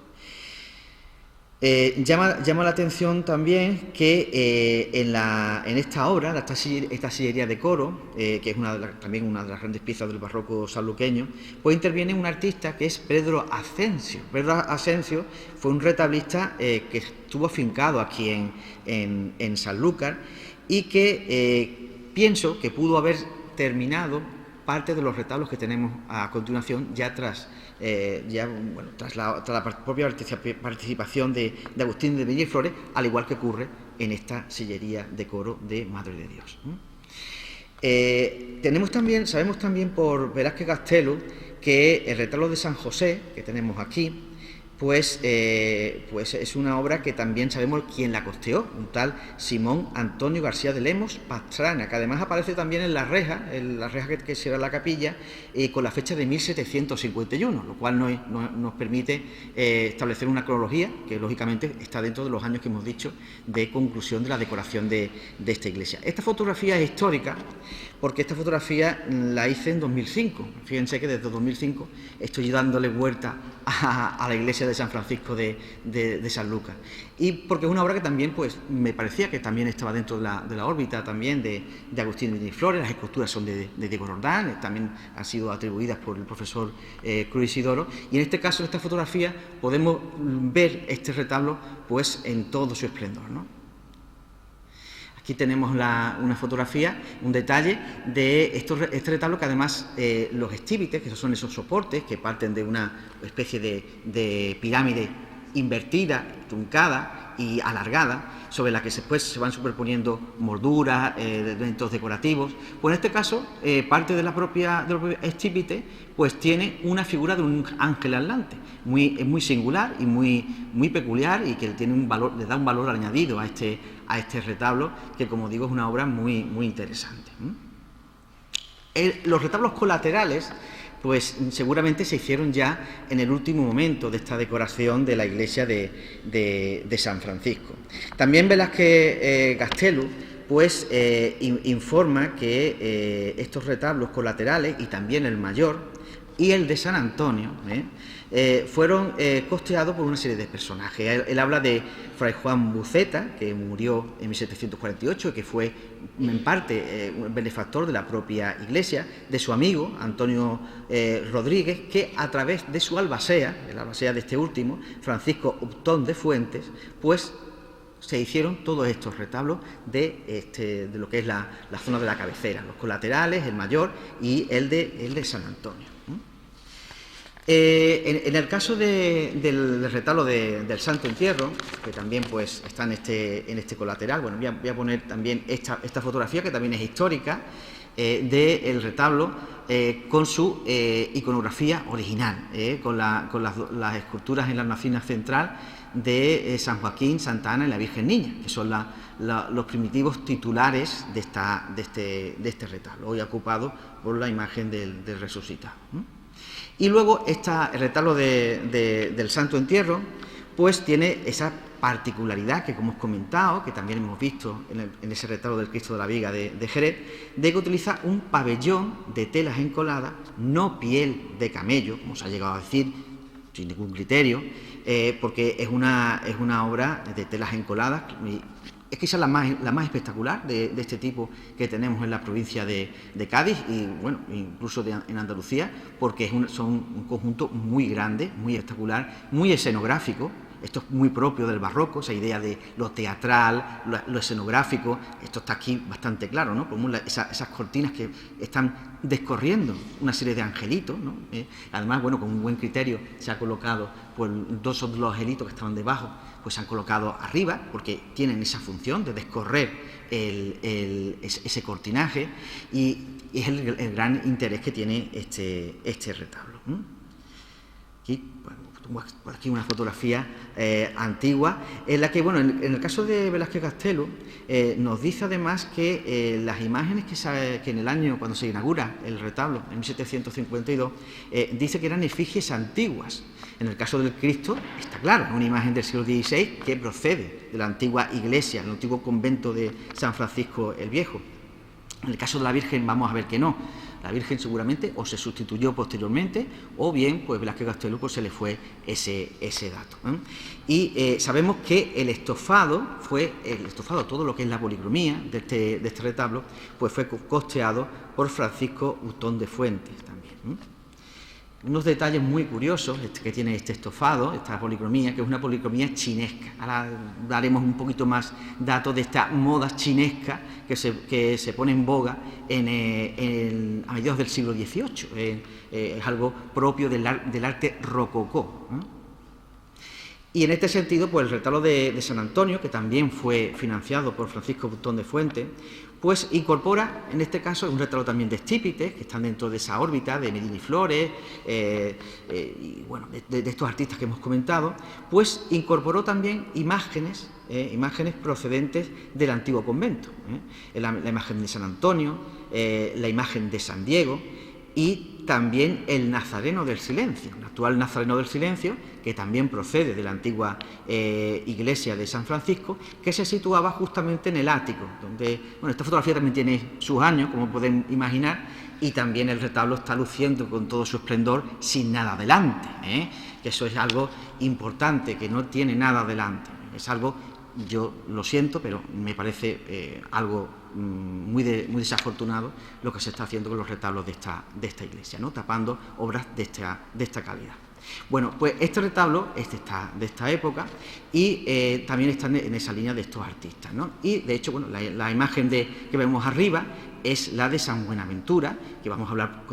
Llama la atención también que en esta obra, esta sillería de coro, que es también una de las grandes piezas del barroco sanluqueño, pues interviene un artista que es Pedro Ascencio. Pedro Ascencio fue un retablista que estuvo afincado aquí en Sanlúcar y que pienso que pudo haber terminado parte de los retablos que tenemos a continuación tras la propia participación de Agustín de Medina y Flores, al igual que ocurre en esta sillería de coro de Madre de Dios. Sabemos también por Velázquez Castelo que el retablo de San José, que tenemos aquí, pues es una obra que también sabemos quién la costeó, un tal Simón Antonio García de Lemos Pastrana, que además aparece también en la reja que cierra la capilla, con la fecha de 1751, lo cual nos permite establecer una cronología que lógicamente está dentro de los años que hemos dicho de conclusión de la decoración de esta iglesia. Esta fotografía es histórica porque esta fotografía la hice en 2005. Fíjense que desde 2005 estoy dándole vuelta a la iglesia de San Francisco de Sanlúcar. Y porque es una obra que también pues me parecía que también estaba dentro de la órbita también de Agustín de Medina y Flores. Las esculturas son de Diego Roldán, también han sido atribuidas por el profesor Cruz Isidoro. Y en este caso, en esta fotografía, podemos ver este retablo pues en todo su esplendor, ¿no? Aquí tenemos una fotografía, un detalle de este retablo que además los estíbites, que son esos soportes que parten de una especie de pirámide invertida, truncada y alargada, sobre la que después se van superponiendo molduras, elementos decorativos. Pues en este caso, parte de la propia estípite, pues tiene una figura de un ángel atlante, muy singular y muy peculiar, y que le da un valor añadido a este retablo, que, como digo, es una obra muy interesante. Los retablos colaterales pues seguramente se hicieron ya en el último momento de esta decoración de la iglesia de San Francisco. También Velázquez Castelo pues informa que estos retablos colaterales, y también el mayor, y el de San Antonio, fueron costeados por una serie de personajes. Él habla de Fray Juan Buceta, que murió en 1748, que fue en parte un benefactor de la propia Iglesia, de su amigo Antonio Rodríguez, que a través de su albacea, el albacea de este último, Francisco Uptón de Fuentes, pues se hicieron todos estos retablos de lo que es la zona de la cabecera, los colaterales, el mayor y el de San Antonio. En el caso del retablo del Santo Entierro, que también pues está en este colateral, bueno, voy a poner también esta fotografía, que también es histórica, del retablo con su iconografía original, con las esculturas en la hornacina central de San Joaquín, Santa Ana y la Virgen Niña, que son los primitivos titulares de este retablo, hoy ocupado por la imagen del resucitado. Y luego el retablo del Santo Entierro pues tiene esa particularidad que, como hemos comentado, que también hemos visto en ese retablo del Cristo de la Viga de Jerez, de que utiliza un pabellón de telas encoladas, no piel de camello, como se ha llegado a decir, sin ningún criterio, porque es una obra de telas encoladas. Es quizás la más espectacular de este tipo que tenemos en la provincia de Cádiz y, bueno, incluso en Andalucía, porque son un conjunto muy grande, muy espectacular, muy escenográfico. Esto es muy propio del barroco, esa idea de lo teatral, lo escenográfico. Esto está aquí bastante claro, ¿no? Como esas cortinas que están descorriendo una serie de angelitos, ¿no? Además, bueno, con un buen criterio se ha colocado, pues, dos de los angelitos que estaban debajo, pues se han colocado arriba, porque tienen esa función de descorrer ese cortinaje, y es el gran interés que tiene este retablo. Aquí, bueno, por aquí una fotografía antigua, en la que, bueno, en el caso de Velázquez Castelo, nos dice además que las imágenes que en el año, cuando se inaugura el retablo, en 1752, dice que eran efigies antiguas. En el caso del Cristo, está claro, una imagen del siglo XVI que procede de la antigua iglesia, el antiguo convento de San Francisco el Viejo. En el caso de la Virgen vamos a ver que no. La Virgen seguramente o se sustituyó posteriormente, o bien pues Velázquez Castelo pues se le fue ese dato. Y sabemos que el estofado, todo lo que es la policromía de este retablo, pues fue costeado por Francisco Uptón de Fuentes también. Unos detalles muy curiosos que tiene este estofado, esta policromía, que es una policromía chinesca. Ahora daremos un poquito más datos de esta moda chinesca que se pone en boga a mediados del siglo XVIII. Es algo propio del arte rococó. Y en este sentido, pues el retablo de San Antonio, que también fue financiado por Francisco Uptón de Fuentes, pues incorpora, en este caso, un retablo también de estípites, que están dentro de esa órbita de Medina y Flores, y bueno, de estos artistas que hemos comentado, pues incorporó también imágenes procedentes del antiguo convento, la imagen de San Antonio, la imagen de San Diego, y también el Nazareno del Silencio, el actual Nazareno del Silencio, que también procede de la antigua iglesia de San Francisco, que se situaba justamente en el ático, donde, bueno, esta fotografía también tiene sus años, como pueden imaginar, y también el retablo está luciendo con todo su esplendor sin nada delante, que eso es algo importante, que no tiene nada delante, es algo, yo lo siento, pero me parece algo muy desafortunado lo que se está haciendo con los retablos de esta iglesia, ¿no? Tapando obras de esta calidad. Bueno, pues este retablo está de esta época y también está en esa línea de estos artistas, ¿no? Y de hecho, bueno, la imagen que vemos arriba es la de San Buenaventura, que vamos a hablar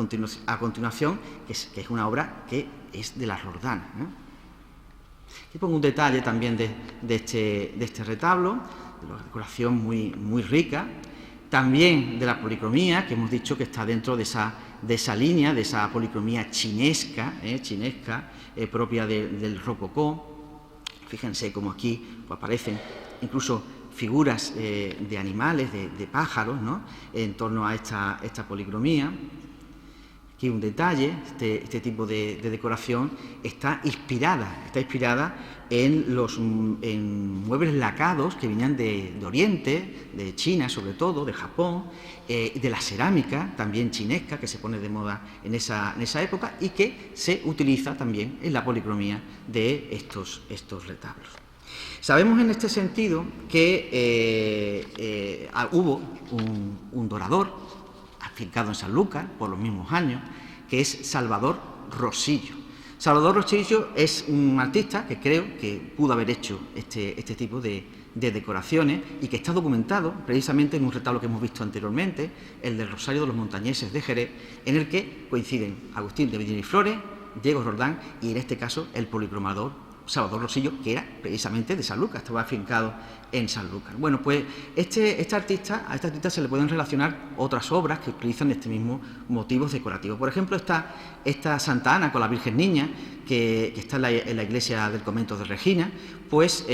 a continuación, que es una obra que es de la Roldana, ¿no? Aquí pongo un detalle también de este retablo, de la decoración muy rica, también de la policromía, que hemos dicho que está dentro de esa línea, de esa policromía chinesca, propia del rococó. Fíjense cómo aquí pues, aparecen incluso figuras de animales, de pájaros, ¿no?, en torno a esta policromía. Aquí un detalle, este tipo de decoración está inspirada en muebles lacados que venían de Oriente, de China sobre todo, de Japón, de la cerámica también chinesca, que se pone de moda en esa época y que se utiliza también en la policromía de estos retablos. Sabemos en este sentido que hubo un dorador afincado en Sanlúcar por los mismos años, que es Salvador Rosillo. Salvador Rosillo es un artista que creo que pudo haber hecho este tipo de decoraciones y que está documentado precisamente en un retablo que hemos visto anteriormente, el del Rosario de los Montañeses de Jerez, en el que coinciden Agustín de Medina y Flores, Diego Roldán y en este caso el policromador Salvador Rosillo, que era precisamente de Sanlúcar, estaba afincado en Sanlúcar. Bueno, pues a este artista se le pueden relacionar otras obras que utilizan este mismo motivos decorativos. Por ejemplo, esta Santa Ana con la Virgen Niña, que está en la iglesia del convento de Regina, pues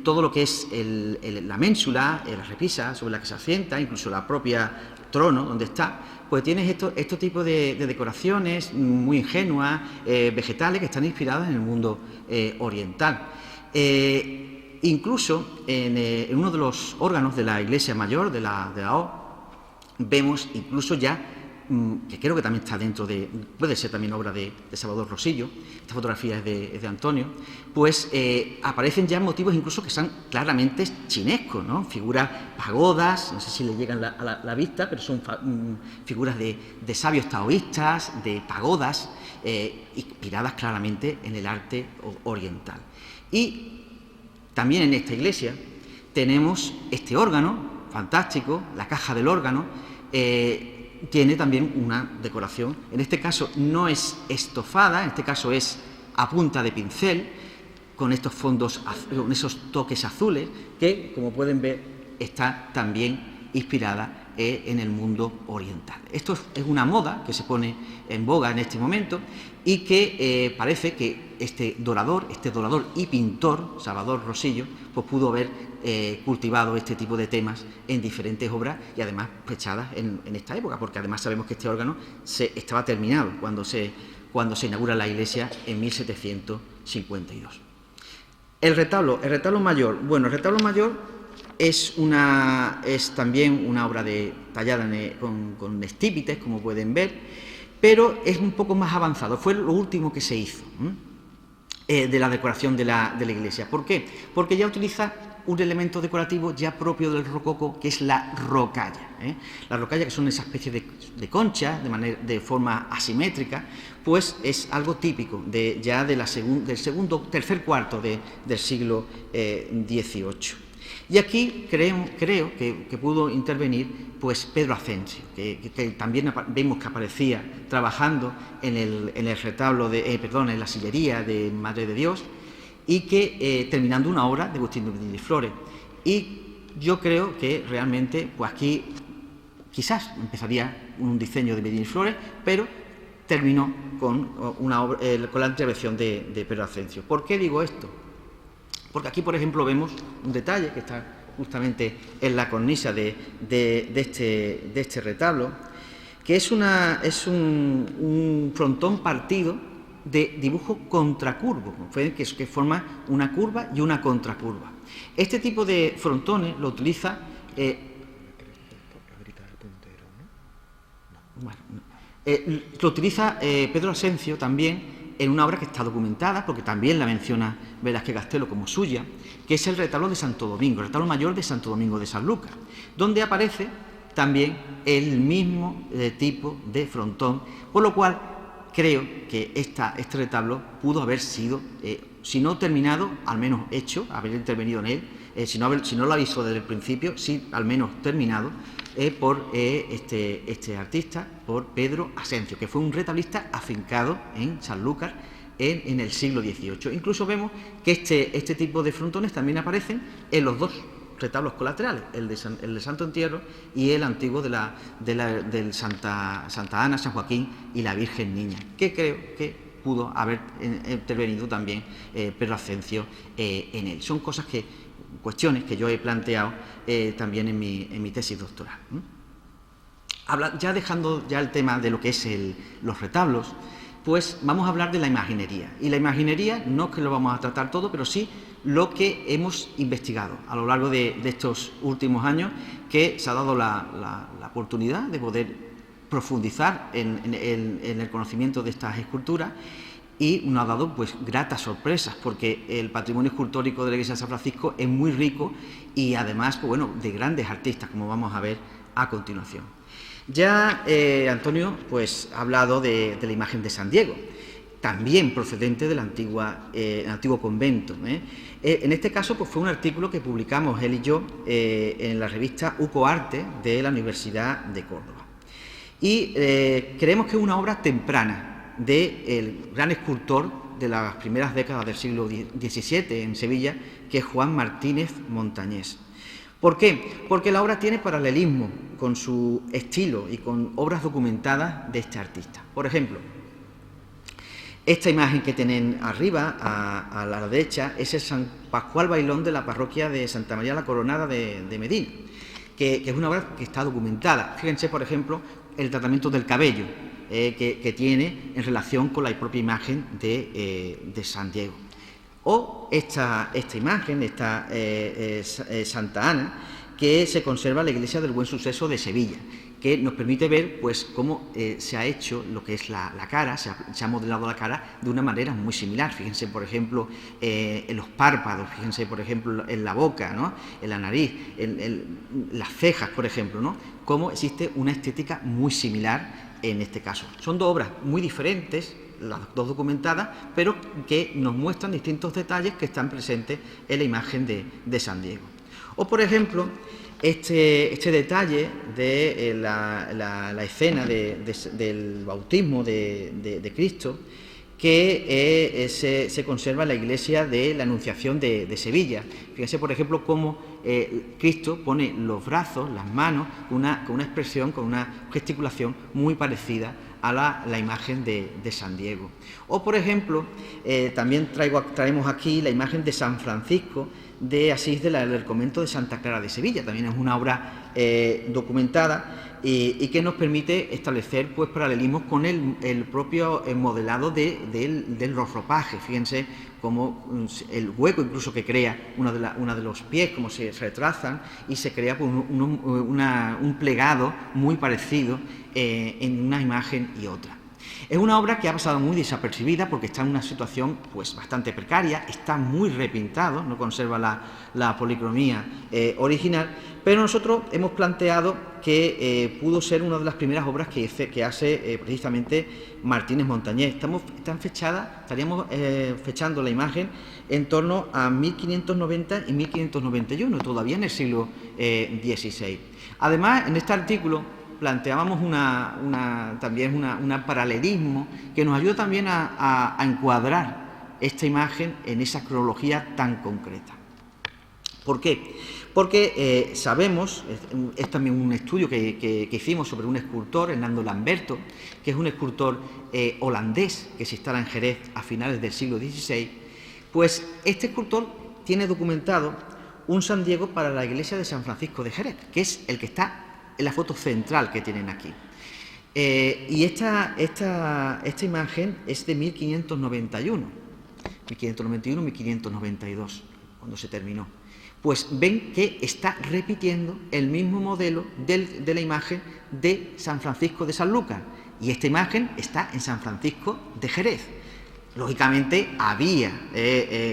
todo lo que es la ménsula, la repisa sobre la que se asienta, incluso la propia trono donde está, pues tienes estos tipos de decoraciones muy ingenuas, vegetales, que están inspiradas en el mundo oriental. Incluso en uno de los órganos de la iglesia mayor, de la O, vemos incluso ya, que creo que también está puede ser también obra de Salvador Rosillo, esta fotografía es de Antonio, pues aparecen ya motivos incluso que son claramente chinescos, ¿no? Figuras pagodas, no sé si le llegan a la vista, pero son figuras de sabios taoístas, de pagodas, inspiradas claramente en el arte oriental. Y también en esta iglesia tenemos este órgano fantástico, la caja del órgano, tiene también una decoración, en este caso no es estofada, en este caso es a punta de pincel, con estos fondos, con esos toques azules, que como pueden ver está también inspirada en el mundo oriental. Esto es una moda que se pone en boga en este momento y que parece que este dorador y pintor, Salvador Rosillo, pues pudo haber cultivado este tipo de temas en diferentes obras y además fechadas en esta época, porque además sabemos que este órgano estaba terminado cuando se inaugura la iglesia en 1752. El retablo mayor. Bueno, el retablo mayor es también una obra tallada con estípites, como pueden ver, pero es un poco más avanzado. Fue lo último que se hizo de la decoración de la iglesia. ¿Por qué? Porque ya utiliza un elemento decorativo ya propio del rococó, que es la rocalla. La rocalla, que son esa especie de concha de forma asimétrica, pues es algo típico del tercer cuarto del siglo XVIII. Y aquí creo que pudo intervenir pues Pedro Asensio, que también vemos que aparecía trabajando en el retablo en la sillería de Madre de Dios, y que terminando una obra de Agustín de Medina y Flores. Y yo creo que realmente pues aquí quizás empezaría un diseño de Medina y Flores, pero terminó con la intervención de Pedro Asensio. ¿Por qué digo esto? Porque aquí, por ejemplo, vemos un detalle que está justamente en la cornisa de este retablo, que es un frontón partido de dibujo contracurvo, que forma una curva y una contracurva. Este tipo de frontones lo utiliza Pedro Asensio también en una obra que está documentada, porque también la menciona Velázquez Castelo como suya, que es el retablo de Santo Domingo, el retablo mayor de Santo Domingo de Sanlúcar, donde aparece también el mismo tipo de frontón, por lo cual creo que este retablo pudo haber sido, si no terminado, al menos hecho, haber intervenido en él, si no lo avisó desde el principio, sí al menos terminado, por este artista, por Pedro Asensio, que fue un retablista afincado en Sanlúcar en el siglo XVIII. Incluso vemos que este tipo de frontones también aparecen en los dos retablos colaterales, el de Santo Entierro y el antiguo del Santa Ana, San Joaquín y la Virgen Niña, que creo que pudo haber intervenido también Pedro Asensio en él. Son cuestiones que yo he planteado también en mi tesis doctoral. Ya dejando ya el tema de lo que es los retablos, pues vamos a hablar de la imaginería. Y la imaginería no es que lo vamos a tratar todo, pero sí lo que hemos investigado a lo largo de estos últimos años, que se ha dado la oportunidad de poder profundizar en el conocimiento de estas esculturas, y nos ha dado pues gratas sorpresas, porque el patrimonio escultórico de la iglesia de San Francisco es muy rico y además pues, bueno, de grandes artistas, como vamos a ver a continuación. Ya Antonio pues ha hablado de la imagen de San Diego, también procedente del antiguo convento. En este caso pues, fue un artículo que publicamos él y yo en la revista UCOARTE de la Universidad de Córdoba. Y creemos que es una obra temprana del gran escultor de las primeras décadas del siglo XVII en Sevilla, que es Juan Martínez Montañés. ¿Por qué? Porque la obra tiene paralelismo con su estilo y con obras documentadas de este artista. Por ejemplo, esta imagen que tienen arriba, a la derecha, es el San Pascual Bailón de la parroquia de Santa María la Coronada de Medina, que es una obra que está documentada. Fíjense, por ejemplo, el tratamiento del cabello que tiene en relación con la propia imagen de San Diego. O esta imagen, esta Santa Ana, que se conserva en la iglesia del Buen Suceso de Sevilla, que nos permite ver pues, cómo se ha hecho lo que es la cara, se ha modelado la cara de una manera muy similar. Fíjense, por ejemplo, en los párpados, fíjense, por ejemplo, en la boca, ¿no? En la nariz, en las cejas, por ejemplo, ¿no? Cómo existe una estética muy similar en este caso. Son dos obras muy diferentes, las dos documentadas, pero que nos muestran distintos detalles que están presentes en la imagen de San Diego. O, por ejemplo, este detalle de la escena del bautismo de Cristo, que se conserva en la iglesia de la Anunciación de Sevilla. Fíjense, por ejemplo, cómo Cristo pone los brazos, las manos, con una expresión, con una gesticulación muy parecida a la imagen de San Diego. O, por ejemplo, también traemos aquí la imagen de San Francisco de Asís del convento de Santa Clara de Sevilla. También es una obra documentada y que nos permite establecer pues, paralelismos con el propio modelado de los ropajes. Fíjense cómo el hueco incluso que crea uno de los pies, cómo se retrazan y se crea pues, un plegado muy parecido en una imagen y otra. Es una obra que ha pasado muy desapercibida porque está en una situación pues, bastante precaria, está muy repintado, no conserva la policromía original, pero nosotros hemos planteado que pudo ser una de las primeras obras que hace precisamente Martínez Montañés. Estaríamos fechando la imagen en torno a 1590 y 1591, todavía en el siglo XVI. Además, en este artículo planteábamos también un paralelismo que nos ayuda también a encuadrar esta imagen en esa cronología tan concreta. ¿Por qué? Porque sabemos, es también un estudio que hicimos sobre un escultor, Hernando Lamberto, que es un escultor holandés que se instala en Jerez a finales del siglo XVI, pues este escultor tiene documentado un San Diego para la iglesia de San Francisco de Jerez, que es el que está en la foto central que tienen aquí. Y esta imagen es de 1591-1592, cuando se terminó. Pues ven que está repitiendo el mismo modelo de la imagen de San Francisco de Sanlúcar, y esta imagen está en San Francisco de Jerez. Lógicamente había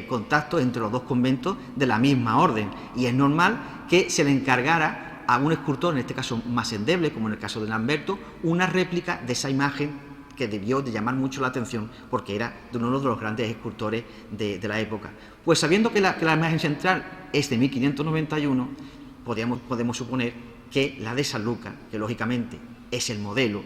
contacto entre los dos conventos de la misma orden, y es normal que se le encargara a un escultor, en este caso más endeble, como en el caso de Lamberto, una réplica de esa imagen que debió de llamar mucho la atención porque era de uno de los grandes escultores de la época. Pues sabiendo que la imagen central es de 1591, podemos suponer que la de Sanlúcar, que lógicamente es el modelo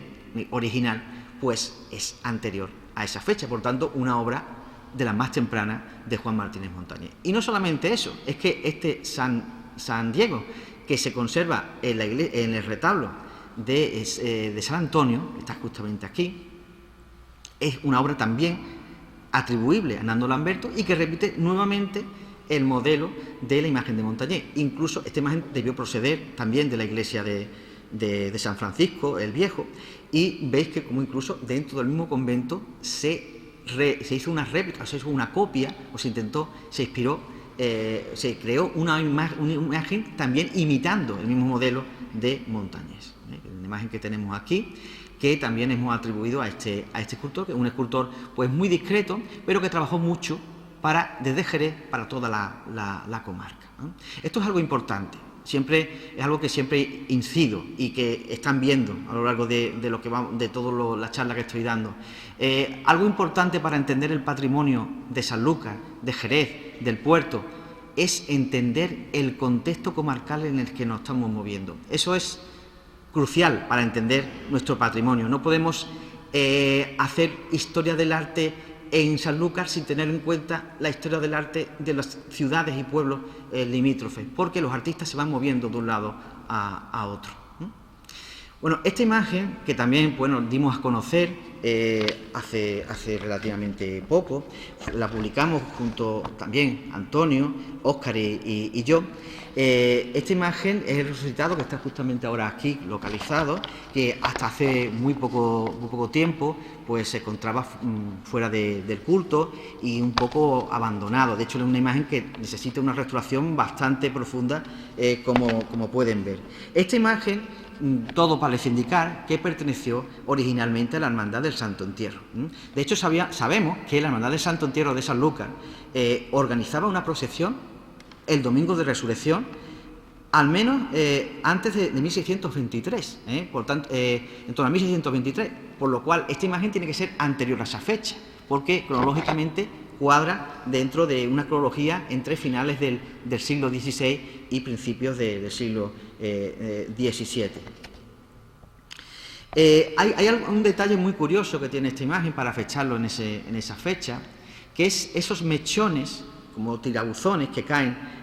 original, pues es anterior a esa fecha, por tanto una obra de las más tempranas de Juan Martínez Montañés. Y no solamente eso, es que este San Diego, que se conserva en el retablo de San Antonio, que está justamente aquí, es una obra también atribuible a Hernando Lamberto y que repite nuevamente el modelo de la imagen de Montañés. Incluso esta imagen debió proceder también de la iglesia de de San Francisco el Viejo, y veis que como incluso dentro del mismo convento se hizo una réplica, se hizo una copia, o se inspiró, se creó una imagen también imitando el mismo modelo de Montañés. Una imagen que tenemos aquí, que también hemos atribuido a este escultor, que es un escultor pues muy discreto, pero que trabajó mucho desde Jerez para toda la comarca, ¿no? Esto es algo importante. Es algo que siempre incido y que están viendo a lo largo de toda la charla que estoy dando. Algo importante para entender el patrimonio de Sanlúcar, de Jerez, del puerto, es entender el contexto comarcal en el que nos estamos moviendo. Eso es crucial para entender nuestro patrimonio. No podemos hacer historia del arte en Sanlúcar sin tener en cuenta la historia del arte de las ciudades y pueblos limítrofes, porque los artistas se van moviendo de un lado a otro. Bueno, esta imagen, que también dimos a conocer hace relativamente poco, la publicamos junto también Antonio, Óscar y yo. Esta imagen es el resucitado que está justamente ahora aquí localizado, que hasta hace muy poco tiempo pues se encontraba fuera del culto y un poco abandonado. De hecho, es una imagen que necesita una restauración bastante profunda, como pueden ver. Esta imagen, todo parece indicar que perteneció originalmente a la Hermandad del Santo Entierro. De hecho, sabemos que la Hermandad del Santo Entierro de Sanlúcar organizaba una procesión el Domingo de Resurrección, al menos antes de 1623, por tanto, en torno a 1623, por lo cual esta imagen tiene que ser anterior a esa fecha, porque cronológicamente cuadra dentro de una cronología entre finales del siglo XVI y principios del siglo XVII. Hay un detalle muy curioso que tiene esta imagen para fecharlo en esa fecha, que es esos mechones como tirabuzones que caen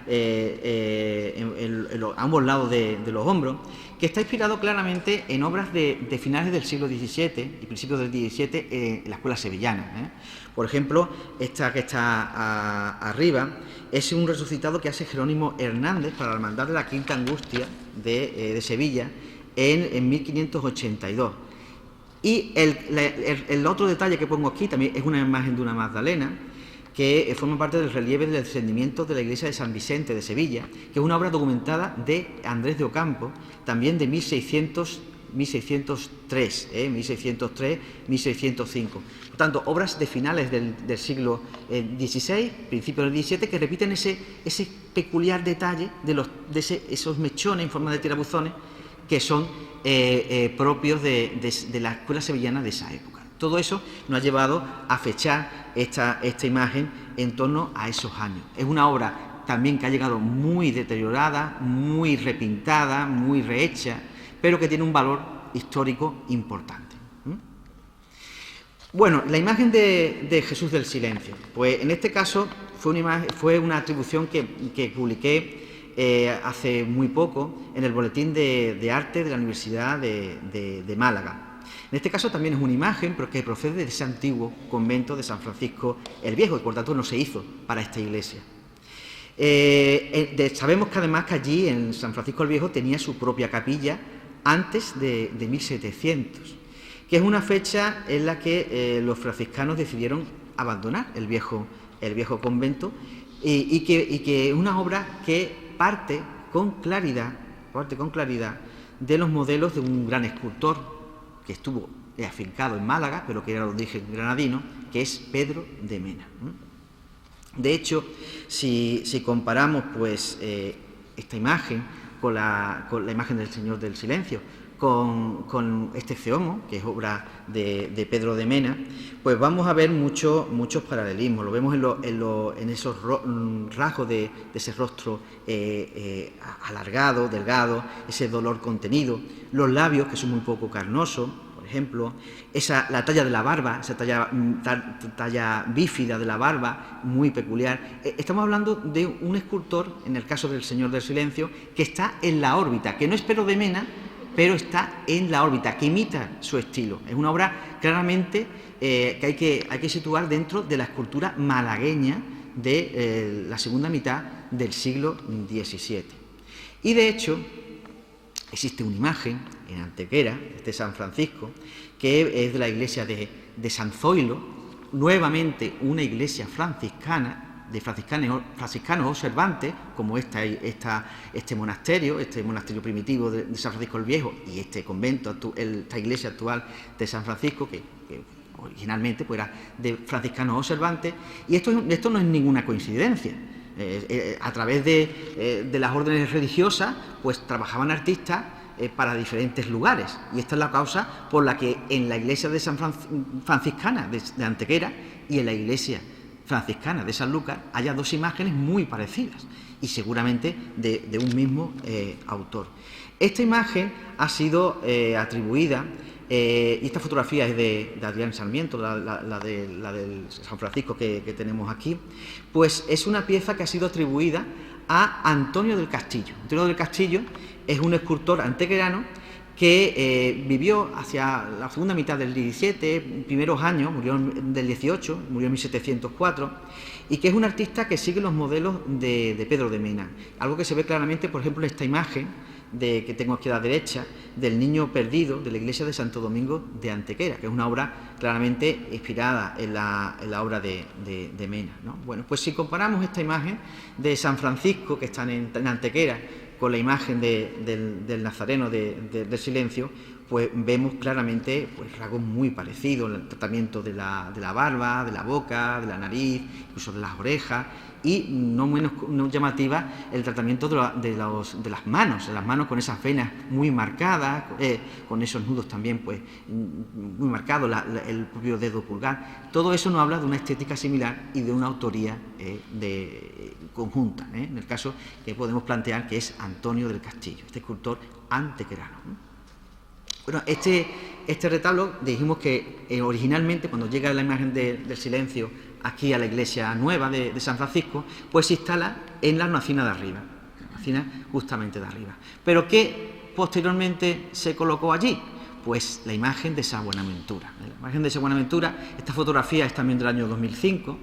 a ambos lados de los hombros, que está inspirado claramente en obras de finales del siglo XVII y principios del XVII en la escuela sevillana. Por ejemplo, esta que está arriba es un resucitado que hace Jerónimo Hernández para la Hermandad de la Quinta Angustia de Sevilla en 1582. Y el otro detalle que pongo aquí también es una imagen de una Magdalena, que forma parte del relieve del descendimiento de la iglesia de San Vicente de Sevilla, que es una obra documentada de Andrés de Ocampo, también de 1603, 1605. Por tanto, obras de finales del siglo XVI, principios del XVII, que repiten ese peculiar detalle de esos mechones en forma de tirabuzones que son propios de la escuela sevillana de esa época. Todo eso nos ha llevado a fechar esta imagen en torno a esos años. Es una obra también que ha llegado muy deteriorada, muy repintada, muy rehecha, pero que tiene un valor histórico importante. Bueno, la imagen de Jesús del Silencio. Pues en este caso fue una atribución que publiqué hace muy poco en el Boletín de Arte de la Universidad de Málaga. En este caso también es una imagen, pero que procede de ese antiguo convento de San Francisco el Viejo, y por tanto no se hizo para esta iglesia. Sabemos que además que allí en San Francisco el Viejo tenía su propia capilla antes de 1700, que es una fecha en la que los franciscanos decidieron abandonar el viejo convento y que es una obra que parte con claridad de los modelos de un gran escultor que estuvo afincado en Málaga, pero que era de origen granadino, que es Pedro de Mena. De hecho, si comparamos pues esta imagen con la imagen del Señor del Silencio, con este Ceomo, que es obra de Pedro de Mena, pues vamos a ver muchos paralelismos. Lo vemos en esos rasgos de ese rostro alargado, delgado, ese dolor contenido, los labios, que son muy poco carnosos, por ejemplo, la talla de la barba, esa talla bífida de la barba, muy peculiar. Estamos hablando de un escultor, en el caso del Señor del Silencio, que está en la órbita, que no es Pedro de Mena, pero está en la órbita, que imita su estilo. Es una obra claramente que hay que situar dentro de la escultura malagueña de la segunda mitad del siglo XVII. Y de hecho, existe una imagen en Antequera, de San Francisco, que es de la iglesia de San Zoilo, nuevamente una iglesia franciscana, de franciscanos observantes, como este monasterio primitivo de San Francisco el Viejo, y este convento, esta iglesia actual de San Francisco, que originalmente pues, era de franciscanos observantes, y esto no es ninguna coincidencia. A través de las órdenes religiosas, pues trabajaban artistas para diferentes lugares, y esta es la causa por la que en la iglesia de franciscana de Antequera y en la iglesia franciscana de Sanlúcar haya dos imágenes muy parecidas y seguramente de un mismo autor. Esta imagen ha sido atribuida, y esta fotografía es de Adrián Sarmiento, la del San Francisco que tenemos aquí, pues es una pieza que ha sido atribuida a Antonio del Castillo. Antonio del Castillo es un escultor antequerano que vivió hacia la segunda mitad del 17, primeros años, murió del 18, murió en 1704, y que es un artista que sigue los modelos de Pedro de Mena. Algo que se ve claramente, por ejemplo, en esta imagen que tengo aquí a la derecha, del niño perdido de la iglesia de Santo Domingo de Antequera, que es una obra claramente inspirada en la obra de Mena, ¿no? Bueno, pues si comparamos esta imagen de San Francisco, que está en Antequera, con la imagen del Nazareno del Silencio, pues vemos claramente pues, rasgos muy parecidos, el tratamiento de la barba, de la boca, de la nariz, incluso de las orejas, y no menos llamativa el tratamiento de las manos con esas venas muy marcadas, con esos nudos también pues muy marcados, el propio dedo pulgar. Todo eso nos habla de una estética similar y de una autoría conjunta, en el caso que podemos plantear que es Antonio del Castillo, este escultor antequerano. Bueno, este retablo dijimos que originalmente cuando llega la imagen del Silencio aquí a la iglesia nueva de San Francisco, pues se instala en la hornacina de arriba, justamente de arriba. ¿Pero qué posteriormente se colocó allí? Pues la imagen de San Buenaventura. La imagen de San Buenaventura, esta fotografía es también del año 2005,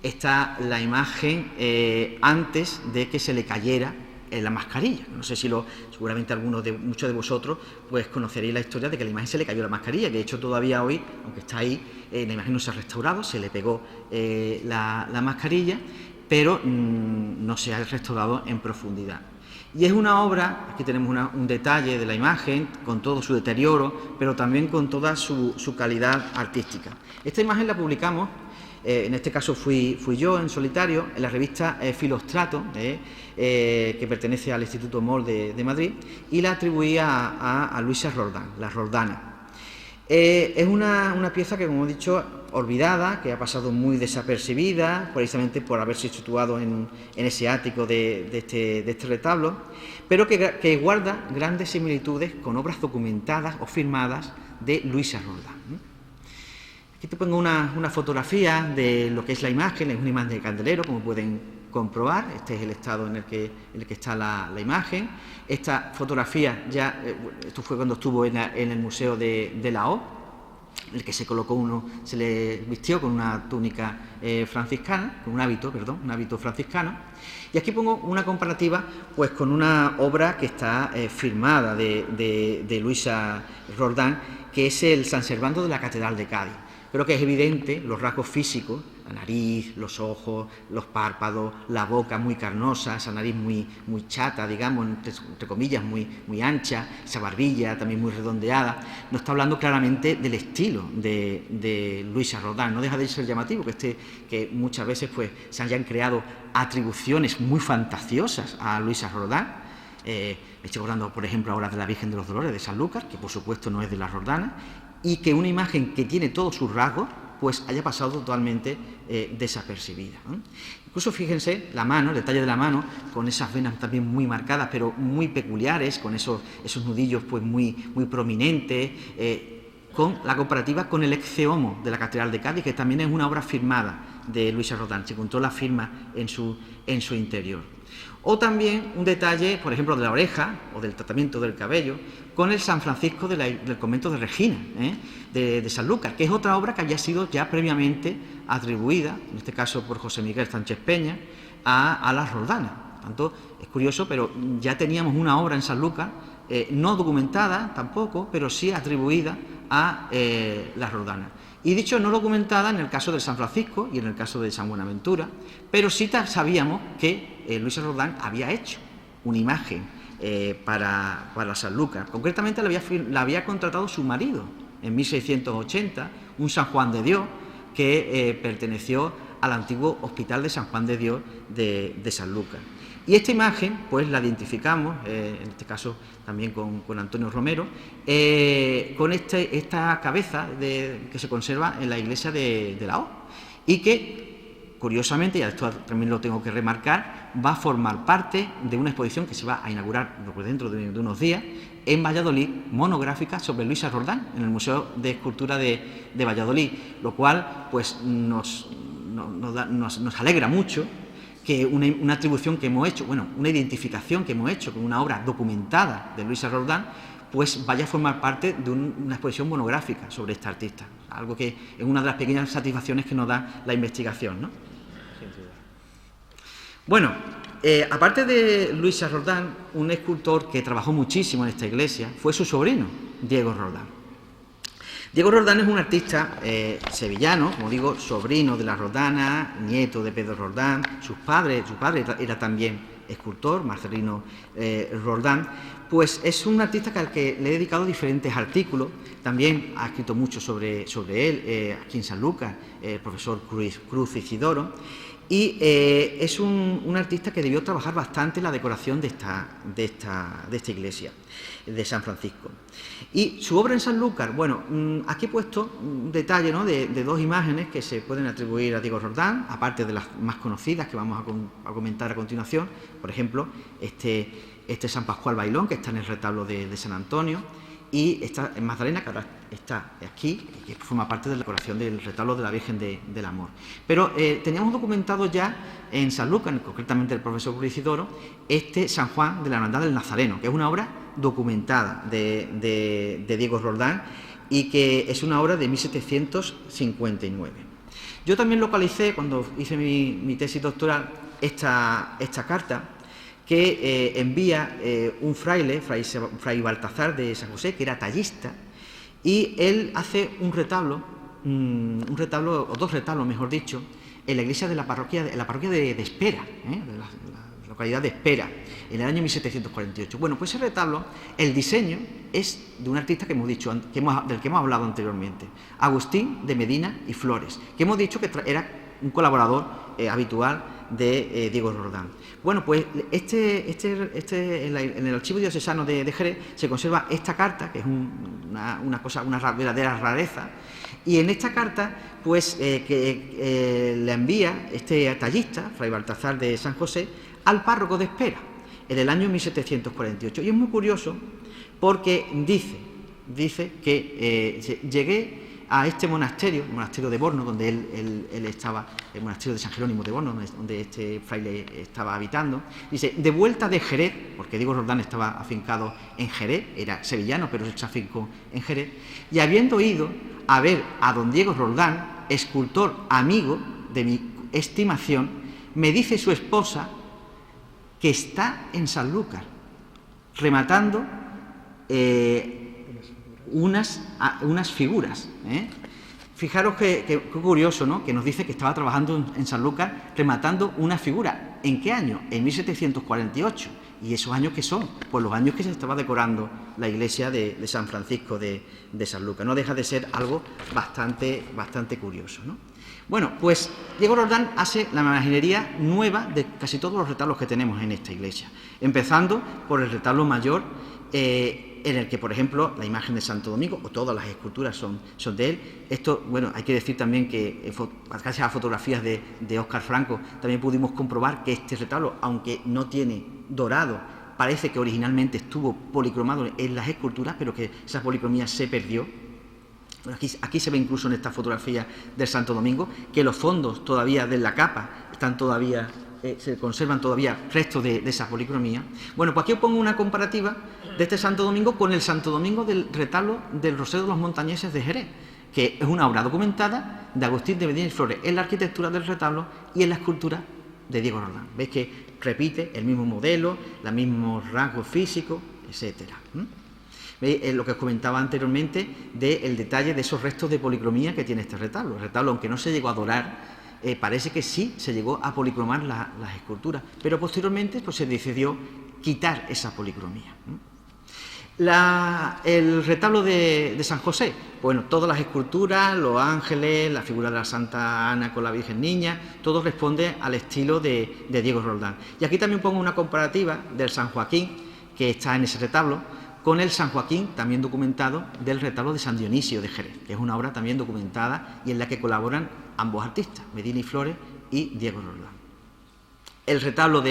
está la imagen antes de que se le cayera la mascarilla. No sé si seguramente muchos de vosotros pues conoceréis la historia de que a la imagen se le cayó la mascarilla, que de hecho todavía hoy, aunque está ahí, la imagen no se ha restaurado, se le pegó la mascarilla, pero no se ha restaurado en profundidad. Y es una obra, aquí tenemos un detalle de la imagen, con todo su deterioro, pero también con toda su calidad artística. Esta imagen la publicamos, en este caso fui yo en solitario, en la revista Filostrato, que pertenece al Instituto Moll de Madrid, y la atribuí a Luisa Roldán, la Roldana. Es una pieza que, como he dicho, olvidada, que ha pasado muy desapercibida, precisamente por haberse situado en ese ático de este retablo, pero que guarda grandes similitudes con obras documentadas o firmadas de Luisa Roldán. Aquí te pongo una fotografía de lo que es la imagen, es una imagen de candelero, como pueden comprobar. Este es el estado en el que está la imagen. Esta fotografía esto fue cuando estuvo en el Museo de la O, en el que se le vistió con una túnica franciscana, con un hábito franciscano. Y aquí pongo una comparativa pues con una obra que está firmada de Luisa Roldán, que es el San Servando de la Catedral de Cádiz. Creo que es evidente los rasgos físicos, la nariz, los ojos, los párpados, la boca muy carnosa, esa nariz muy chata, digamos, entre comillas, muy ancha, esa barbilla también muy redondeada. Nos está hablando claramente del estilo de Luisa Roldán. No deja de ser llamativo que muchas veces pues, se hayan creado atribuciones muy fantasiosas a Luisa Roldán. Estoy hablando, por ejemplo, ahora de la Virgen de los Dolores de Sanlúcar, que por supuesto no es de la Roldana, y que una imagen que tiene todos sus rasgos pues haya pasado totalmente desapercibida, ¿no? Incluso fíjense la mano, el detalle de la mano, con esas venas también muy marcadas, pero muy peculiares, con esos nudillos pues muy prominentes, con la comparativa con el Ecce Homo de la Catedral de Cádiz, que también es una obra firmada de Luisa Roldán, se encontró la firma en su interior. O también un detalle, por ejemplo, de la oreja o del tratamiento del cabello, con el San Francisco del convento de Regina, de Sanlúcar, que es otra obra que había sido ya previamente atribuida, en este caso por José Miguel Sánchez Peña, a la Roldana. Por tanto, es curioso, pero ya teníamos una obra en Sanlúcar no documentada tampoco, pero sí atribuida a las Roldanas. Y dicho no documentada en el caso de San Francisco y en el caso de San Buenaventura, pero sí sabíamos que Luisa Roldán había hecho una imagen para Sanlúcar. Concretamente la había contratado su marido en 1680, un San Juan de Dios que perteneció al antiguo Hospital de San Juan de Dios de Sanlúcar. Y esta imagen, pues la identificamos, en este caso también con Antonio Romero, con esta cabeza que se conserva en la iglesia de la O, y que, curiosamente, y esto también lo tengo que remarcar, va a formar parte de una exposición que se va a inaugurar dentro de unos días en Valladolid, monográfica sobre Luisa Roldán, en el Museo de Escultura de Valladolid, lo cual pues nos alegra mucho que una atribución que hemos hecho, bueno, una identificación que hemos hecho con una obra documentada de Luisa Roldán, pues vaya a formar parte de una exposición monográfica sobre esta artista, algo que es una de las pequeñas satisfacciones que nos da la investigación, ¿no? Bueno, aparte de Luisa Roldán, un escultor que trabajó muchísimo en esta iglesia fue su sobrino, Diego Roldán. Diego Roldán es un artista sevillano, como digo, sobrino de la Roldana, nieto de Pedro Roldán. Su padre era también escultor, Marcelino Roldán. Pues es un artista al que le he dedicado diferentes artículos. También ha escrito mucho sobre él, aquí en Sanlúcar, el profesor Cruz Isidoro. Y es un artista que debió trabajar bastante en la decoración de esta iglesia de San Francisco. Y su obra en Sanlúcar, bueno, aquí he puesto un detalle, ¿no?, de dos imágenes que se pueden atribuir a Diego Roldán, aparte de las más conocidas que vamos a comentar a continuación. Por ejemplo, este San Pascual Bailón, que está en el retablo de San Antonio, y esta Magdalena, que ahora está aquí, que forma parte de la decoración del retablo de la Virgen del Amor. Pero teníamos documentado ya en Sanlúcar, concretamente el profesor Cruz Isidoro, este San Juan de la Hermandad del Nazareno, que es una obra documentada de Diego Roldán y que es una obra de 1759. Yo también localicé, cuando hice mi tesis doctoral, esta carta que envía un fraile, Fray Baltazar de San José, que era tallista, y él hace un retablo, o dos retablos, mejor dicho, en la iglesia de la parroquia de Espera, de la localidad de Espera, en el año 1748. Bueno, pues ese retablo, el diseño es de un artista que hemos dicho, del que hemos hablado anteriormente, Agustín de Medina y Flores, que hemos dicho que era un colaborador habitual de Diego Roldán. Bueno, pues en el archivo diocesano de Jerez se conserva esta carta, que es una verdadera rareza, y en esta carta, pues, le envía este tallista, Fray Baltazar de San José, al párroco de Espera, en el año 1748. Y es muy curioso porque dice que llegué a este monasterio, el monasterio de Borno, donde él estaba, el monasterio de San Jerónimo de Borno, donde este fraile estaba habitando. Dice, de vuelta de Jerez, porque Diego Roldán estaba afincado en Jerez, era sevillano, pero se afincó en Jerez, y habiendo ido a ver a don Diego Roldán, escultor amigo de mi estimación, me dice su esposa que está en Sanlúcar, rematando unas figuras. Fijaros qué curioso, ¿no?, que nos dice que estaba trabajando en Sanlúcar rematando una figura. ¿En qué año? En 1748. ¿Y esos años qué son? Pues los años que se estaba decorando la iglesia de San Francisco de Sanlúcar. No deja de ser algo bastante curioso, ¿no? Bueno, pues Diego Roldán hace la imaginería nueva de casi todos los retablos que tenemos en esta iglesia, empezando por el retablo mayor, en el que, por ejemplo, la imagen de Santo Domingo, o todas las esculturas son de él. Esto, bueno, hay que decir también que, gracias a fotografías de Óscar Franco, también pudimos comprobar que este retablo, aunque no tiene dorado, parece que originalmente estuvo policromado en las esculturas, pero que esa policromía se perdió. Bueno, aquí se ve incluso en esta fotografía del Santo Domingo que los fondos todavía de la capa están todavía, se conservan todavía restos de esa policromía. Bueno, pues aquí os pongo una comparativa de este Santo Domingo con el Santo Domingo del retablo del Rosario de los Montañeses de Jerez, que es una obra documentada de Agustín de Medina y Flores en la arquitectura del retablo y en la escultura de Diego Roldán. Veis que repite el mismo modelo, los mismos rasgos físicos, etcétera. ¿Veis? Lo que os comentaba anteriormente del detalle de esos restos de policromía que tiene este retablo. El retablo, aunque no se llegó a dorar, parece que sí se llegó a policromar las esculturas, pero posteriormente pues, se decidió quitar esa policromía. El retablo de San José, bueno, todas las esculturas, los ángeles, la figura de la Santa Ana con la Virgen Niña, todo responde al estilo de Diego Roldán. Y aquí también pongo una comparativa del San Joaquín, que está en ese retablo, con el San Joaquín, también documentado, del retablo de San Dionisio de Jerez, que es una obra también documentada y en la que colaboran ambos artistas, Medina y Flores y Diego Roldán. El retablo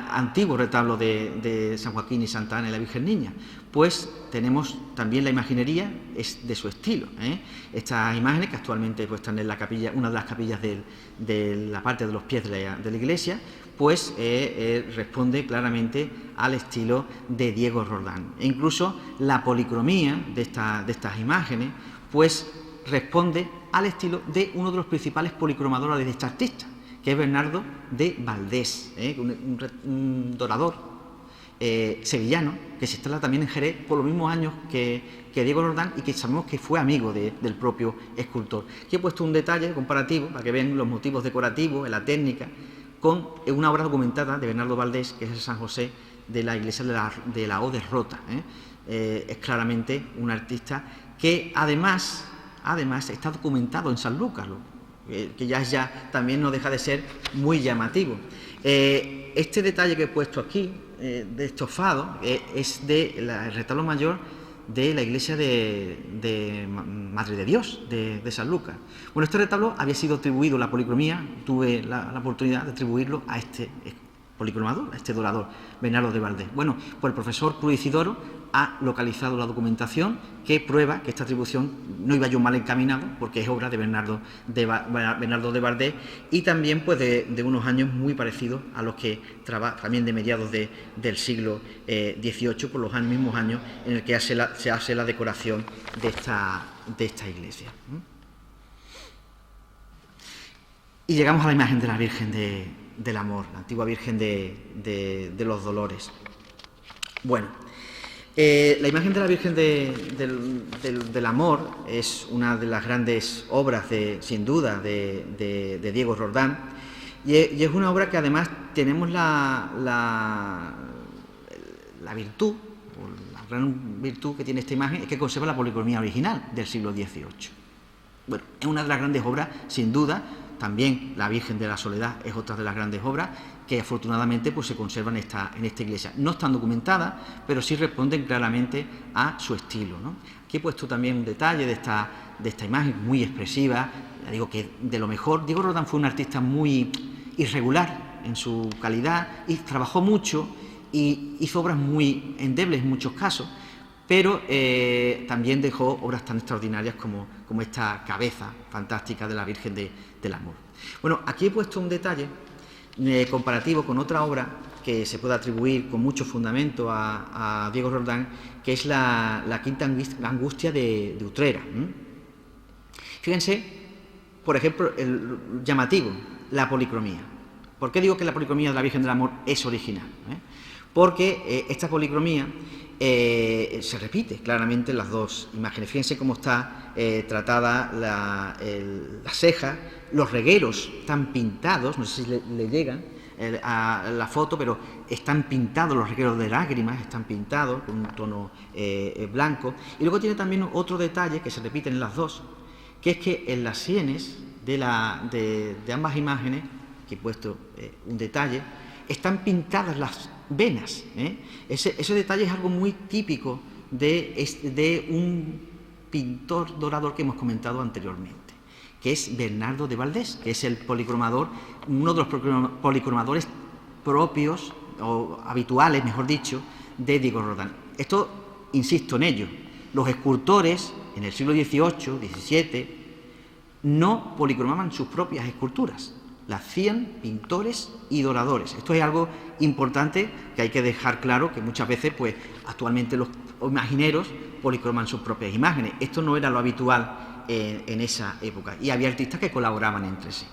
antiguo retablo de San Joaquín y Santa Ana y la Virgen Niña, pues tenemos también la imaginería es de su estilo. Estas imágenes que actualmente pues, están en la capilla, una de las capillas de la parte de los pies de la iglesia, pues responde claramente al estilo de Diego Roldán. E incluso la policromía de estas imágenes, pues responde al estilo de uno de los principales policromadores de este artista, que es Bernardo de Valdés, un dorador sevillano que se instala también en Jerez por los mismos años que Diego Roldán y que sabemos que fue amigo del propio escultor. Aquí he puesto un detalle comparativo para que vean los motivos decorativos, la técnica, con una obra documentada de Bernardo Valdés, que es el San José de la iglesia de la O de Rota. Es claramente un artista que además está documentado en San Lucas, que ya también no deja de ser muy llamativo. Este detalle que he puesto aquí, de estofado, es del retablo mayor de la iglesia de Madre de Dios, de San Lucas. Bueno, este retablo había sido atribuido, la policromía, tuve la oportunidad de atribuirlo a este policromador, a este dorador, Bernardo de Valdés. Bueno, pues el profesor Cruz Isidoro ha localizado la documentación que prueba que esta atribución no iba yo mal encaminado, porque es obra de Bernardo de Valdés y también pues de unos años muy parecidos a los que también de mediados del siglo XVIII, por los mismos años en el que se hace la decoración de esta iglesia. Y llegamos a la imagen de la Virgen del Amor, la antigua Virgen de los Dolores. Bueno, la imagen de la Virgen del Amor es una de las grandes obras, sin duda, de Diego Roldán, y es una obra que además tenemos la virtud, o la gran virtud que tiene esta imagen, es que conserva la policromía original del siglo XVIII. Bueno, es una de las grandes obras, sin duda. También la Virgen de la Soledad es otra de las grandes obras que afortunadamente pues, se conservan en esta iglesia. No están documentadas, pero sí responden claramente a su estilo, ¿no? Aquí he puesto también un detalle de esta imagen muy expresiva. Ya digo que de lo mejor. Diego Roldán fue un artista muy irregular en su calidad y trabajó mucho y hizo obras muy endebles en muchos casos, pero también dejó obras tan extraordinarias como esta cabeza fantástica de la Virgen del Amor. Bueno, aquí he puesto un detalle comparativo con otra obra que se puede atribuir con mucho fundamento a Diego Roldán, que es la Quinta Angustia de Utrera. Fíjense, por ejemplo, el llamativo, la policromía. ¿Por qué digo que la policromía de la Virgen del Amor es original? Porque esta policromía se repite claramente en las dos imágenes. Fíjense cómo está tratada la ceja, los regueros están pintados, no sé si le llegan a la foto, pero están pintados los regueros de lágrimas, están pintados con un tono blanco. Y luego tiene también otro detalle que se repite en las dos, que es que en las sienes de ambas imágenes, que he puesto un detalle, están pintadas las venas. Ese detalle es algo muy típico de un pintor dorador que hemos comentado anteriormente, que es Bernardo de Valdés, que es el policromador, uno de los policromadores propios o habituales, mejor dicho, de Diego Roldán. Esto, insisto en ello, los escultores en el siglo XVIII, XVII, no policromaban sus propias esculturas, las hacían pintores y doradores. Esto es algo importante que hay que dejar claro, que muchas veces, pues, actualmente los imagineros policroman sus propias imágenes. Esto no era lo habitual en esa época, y había artistas que colaboraban entre sí.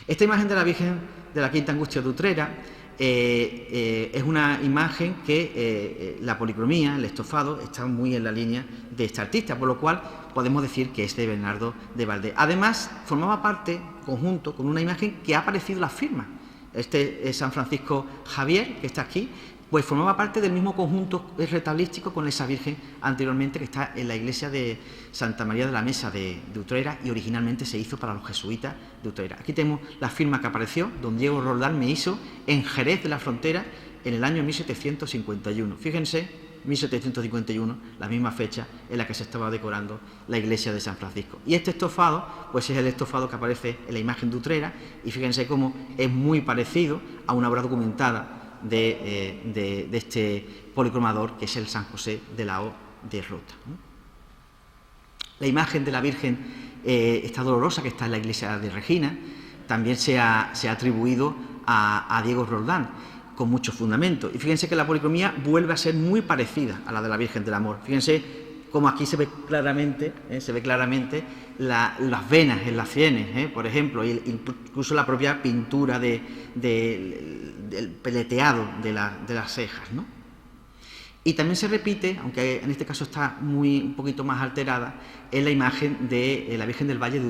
Esta imagen de la Virgen de la Quinta Angustia de Utrera es una imagen que la policromía, el estofado, está muy en la línea de este artista, por lo cual podemos decir que es de Bernardo de Valdés. Además, formaba parte, conjunto, con una imagen que ha aparecido en las firmas. Este es San Francisco Javier, que está aquí, pues formaba parte del mismo conjunto retablístico con esa Virgen anteriormente, que está en la iglesia de Santa María de la Mesa de Utrera, y originalmente se hizo para los jesuitas de Utrera. Aquí tenemos la firma que apareció, don Diego Roldán me hizo en Jerez de la Frontera en el año 1751. Fíjense, 1751, la misma fecha en la que se estaba decorando la iglesia de San Francisco. Y este estofado, pues es el estofado que aparece en la imagen de Utrera, y fíjense cómo es muy parecido a una obra documentada de este policromador, que es el San José de la O de Rota. La imagen de la Virgen esta dolorosa, que está en la iglesia de Regina, también se ha atribuido a Diego Roldán, con mucho fundamento. Y fíjense que la policromía vuelve a ser muy parecida a la de la Virgen del Amor. Fíjense cómo aquí se ve claramente las venas en las sienes, por ejemplo, incluso la propia pintura del peleteado de las cejas, ¿no? Y también se repite, aunque en este caso está un poquito más alterada, es la imagen de la Virgen del Valle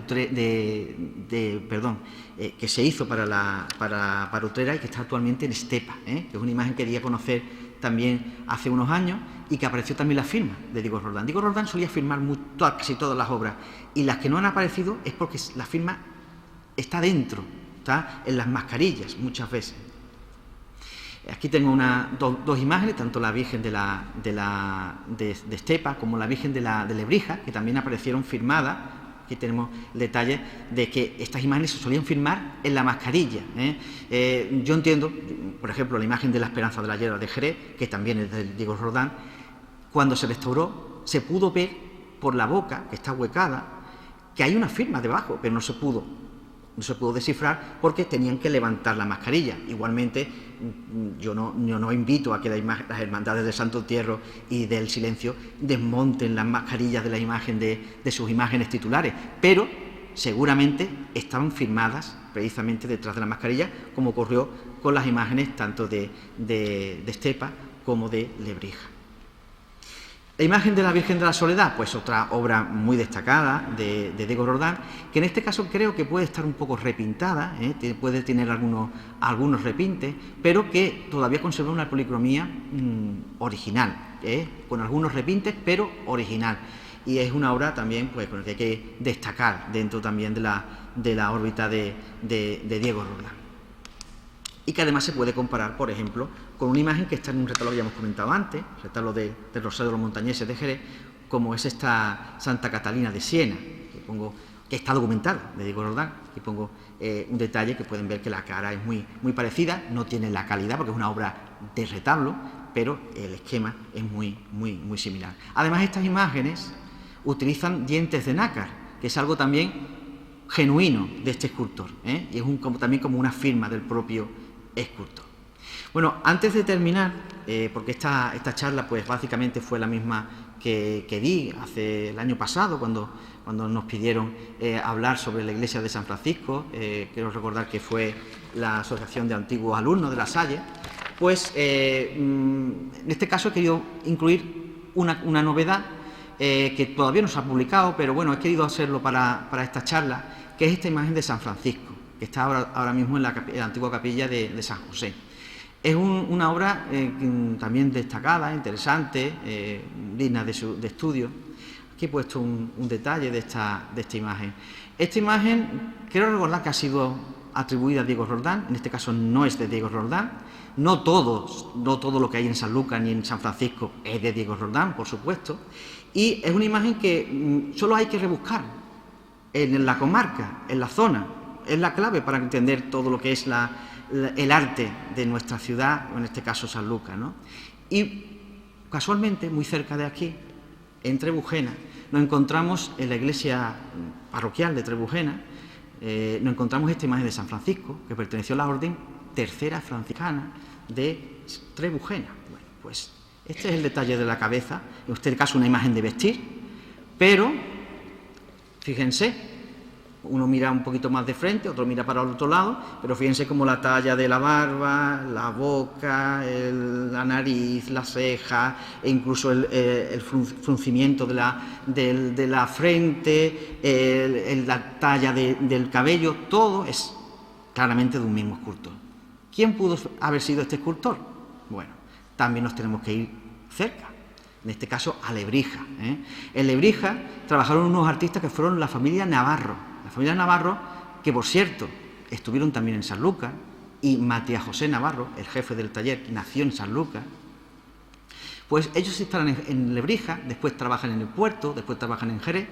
que se hizo para Utrera y que está actualmente en Estepa, que es una imagen que quería conocer también hace unos años y que apareció también la firma de Diego Roldán. Diego Roldán solía firmar casi todas las obras, y las que no han aparecido es porque la firma está dentro, está en las mascarillas muchas veces. Aquí tengo dos imágenes, tanto la Virgen de Estepa como la Virgen de Lebrija, que también aparecieron firmadas. Aquí tenemos el detalle de que estas imágenes se solían firmar en la mascarilla. Yo entiendo, por ejemplo, la imagen de la Esperanza de la Hierba de Jerez, que también es de Diego Roldán. Cuando se restauró, se pudo ver por la boca, que está huecada, que hay una firma debajo, pero no se pudo descifrar porque tenían que levantar la mascarilla. Igualmente, yo no invito a que las hermandades del Santo Entierro y del Silencio desmonten las mascarillas de la imagen de sus imágenes titulares, pero seguramente estaban firmadas precisamente detrás de la mascarilla, como ocurrió con las imágenes tanto de Estepa como de Lebrija. La imagen de la Virgen de la Soledad, pues otra obra muy destacada de Diego Roldán, que en este caso creo que puede estar un poco repintada, puede tener algunos repintes, pero que todavía conserva una policromía original, con algunos repintes, pero original. Y es una obra también, pues, con la que hay que destacar dentro también de la órbita de Diego Roldán. Y que además se puede comparar, por ejemplo, con una imagen que está en un retablo que ya hemos comentado antes, el retablo del Rosario de los Montañeses de Jerez, como es esta Santa Catalina de Siena, que está documentada de Diego Roldán. Aquí pongo un detalle que pueden ver que la cara es muy, muy parecida, no tiene la calidad porque es una obra de retablo, pero el esquema es muy, muy, muy similar. Además, estas imágenes utilizan dientes de nácar, que es algo también genuino de este escultor, y es también como una firma del propio escultor. Bueno, antes de terminar, porque esta charla pues básicamente fue la misma que di hace el año pasado cuando nos pidieron hablar sobre la iglesia de San Francisco, quiero recordar que fue la Asociación de Antiguos Alumnos de La Salle, pues en este caso he querido incluir una novedad que todavía no se ha publicado, pero bueno, he querido hacerlo para esta charla, que es esta imagen de San Francisco, que está ahora mismo en la antigua capilla de San José. Es una obra también destacada, interesante, digna de estudio. Aquí he puesto un detalle de esta imagen. Esta imagen, quiero recordar que ha sido atribuida a Diego Roldán, en este caso no es de Diego Roldán. No todo lo que hay en San Lucas ni en San Francisco es de Diego Roldán, por supuesto. Y es una imagen que solo hay que rebuscar en la comarca, en la zona. Es la clave para entender todo lo que es el arte de nuestra ciudad, o en este caso San Lucas, ¿no? Y casualmente, muy cerca de aquí, en Trebujena, nos encontramos en la iglesia parroquial de Trebujena, nos encontramos esta imagen de San Francisco, que perteneció a la orden tercera franciscana de Trebujena. Bueno, pues este es el detalle de la cabeza, en este caso una imagen de vestir, pero fíjense Uno mira un poquito más de frente, otro mira para el otro lado, pero fíjense cómo la talla de la barba, la boca, la nariz, la ceja, e incluso el fruncimiento de la frente, la talla del cabello, todo es claramente de un mismo escultor. ¿Quién pudo haber sido este escultor? Bueno, también nos tenemos que ir cerca, en este caso a Lebrija. En Lebrija trabajaron unos artistas que fueron la familia Navarro. La familia Navarro, que por cierto, estuvieron también en Sanlúcar, y Matías José Navarro, el jefe del taller, nació en Sanlúcar. Pues ellos están en Lebrija, después trabajan en el puerto, después trabajan en Jerez,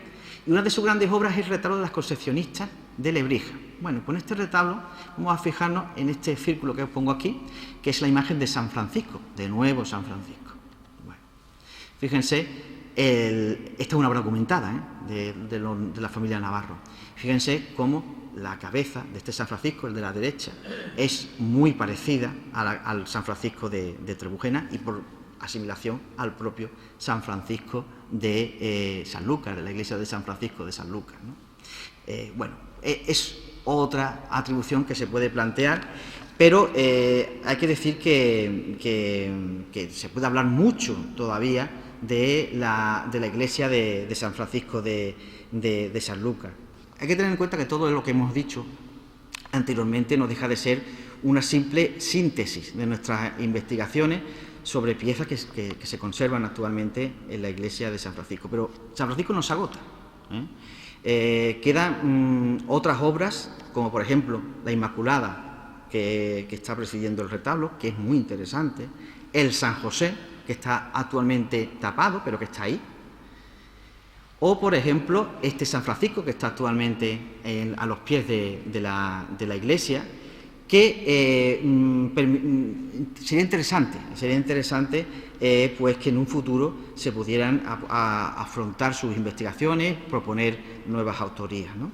y una de sus grandes obras es el retablo de las concepcionistas de Lebrija. Bueno, con este retablo vamos a fijarnos en este círculo que os pongo aquí, que es la imagen de San Francisco, de nuevo San Francisco. Bueno, fíjense, esta es una obra documentada de la familia Navarro. Fíjense cómo la cabeza de este San Francisco, el de la derecha, es muy parecida al San Francisco de Trebujena y por asimilación al propio San Francisco de Sanlúcar, de la iglesia de San Francisco de Sanlúcar, ¿no? Bueno, es otra atribución que se puede plantear, pero hay que decir que se puede hablar mucho todavía de la iglesia de San Francisco de Sanlúcar. Hay que tener en cuenta que todo lo que hemos dicho anteriormente no deja de ser una simple síntesis de nuestras investigaciones sobre piezas que se conservan actualmente en la iglesia de San Francisco. Pero San Francisco no se agota. Quedan otras obras, como por ejemplo la Inmaculada, que está presidiendo el retablo, que es muy interesante, el San José, que está actualmente tapado, pero que está ahí, o por ejemplo este San Francisco, que está actualmente a los pies de la iglesia, que sería interesante pues que en un futuro se pudieran afrontar sus investigaciones, proponer nuevas autorías, ¿no?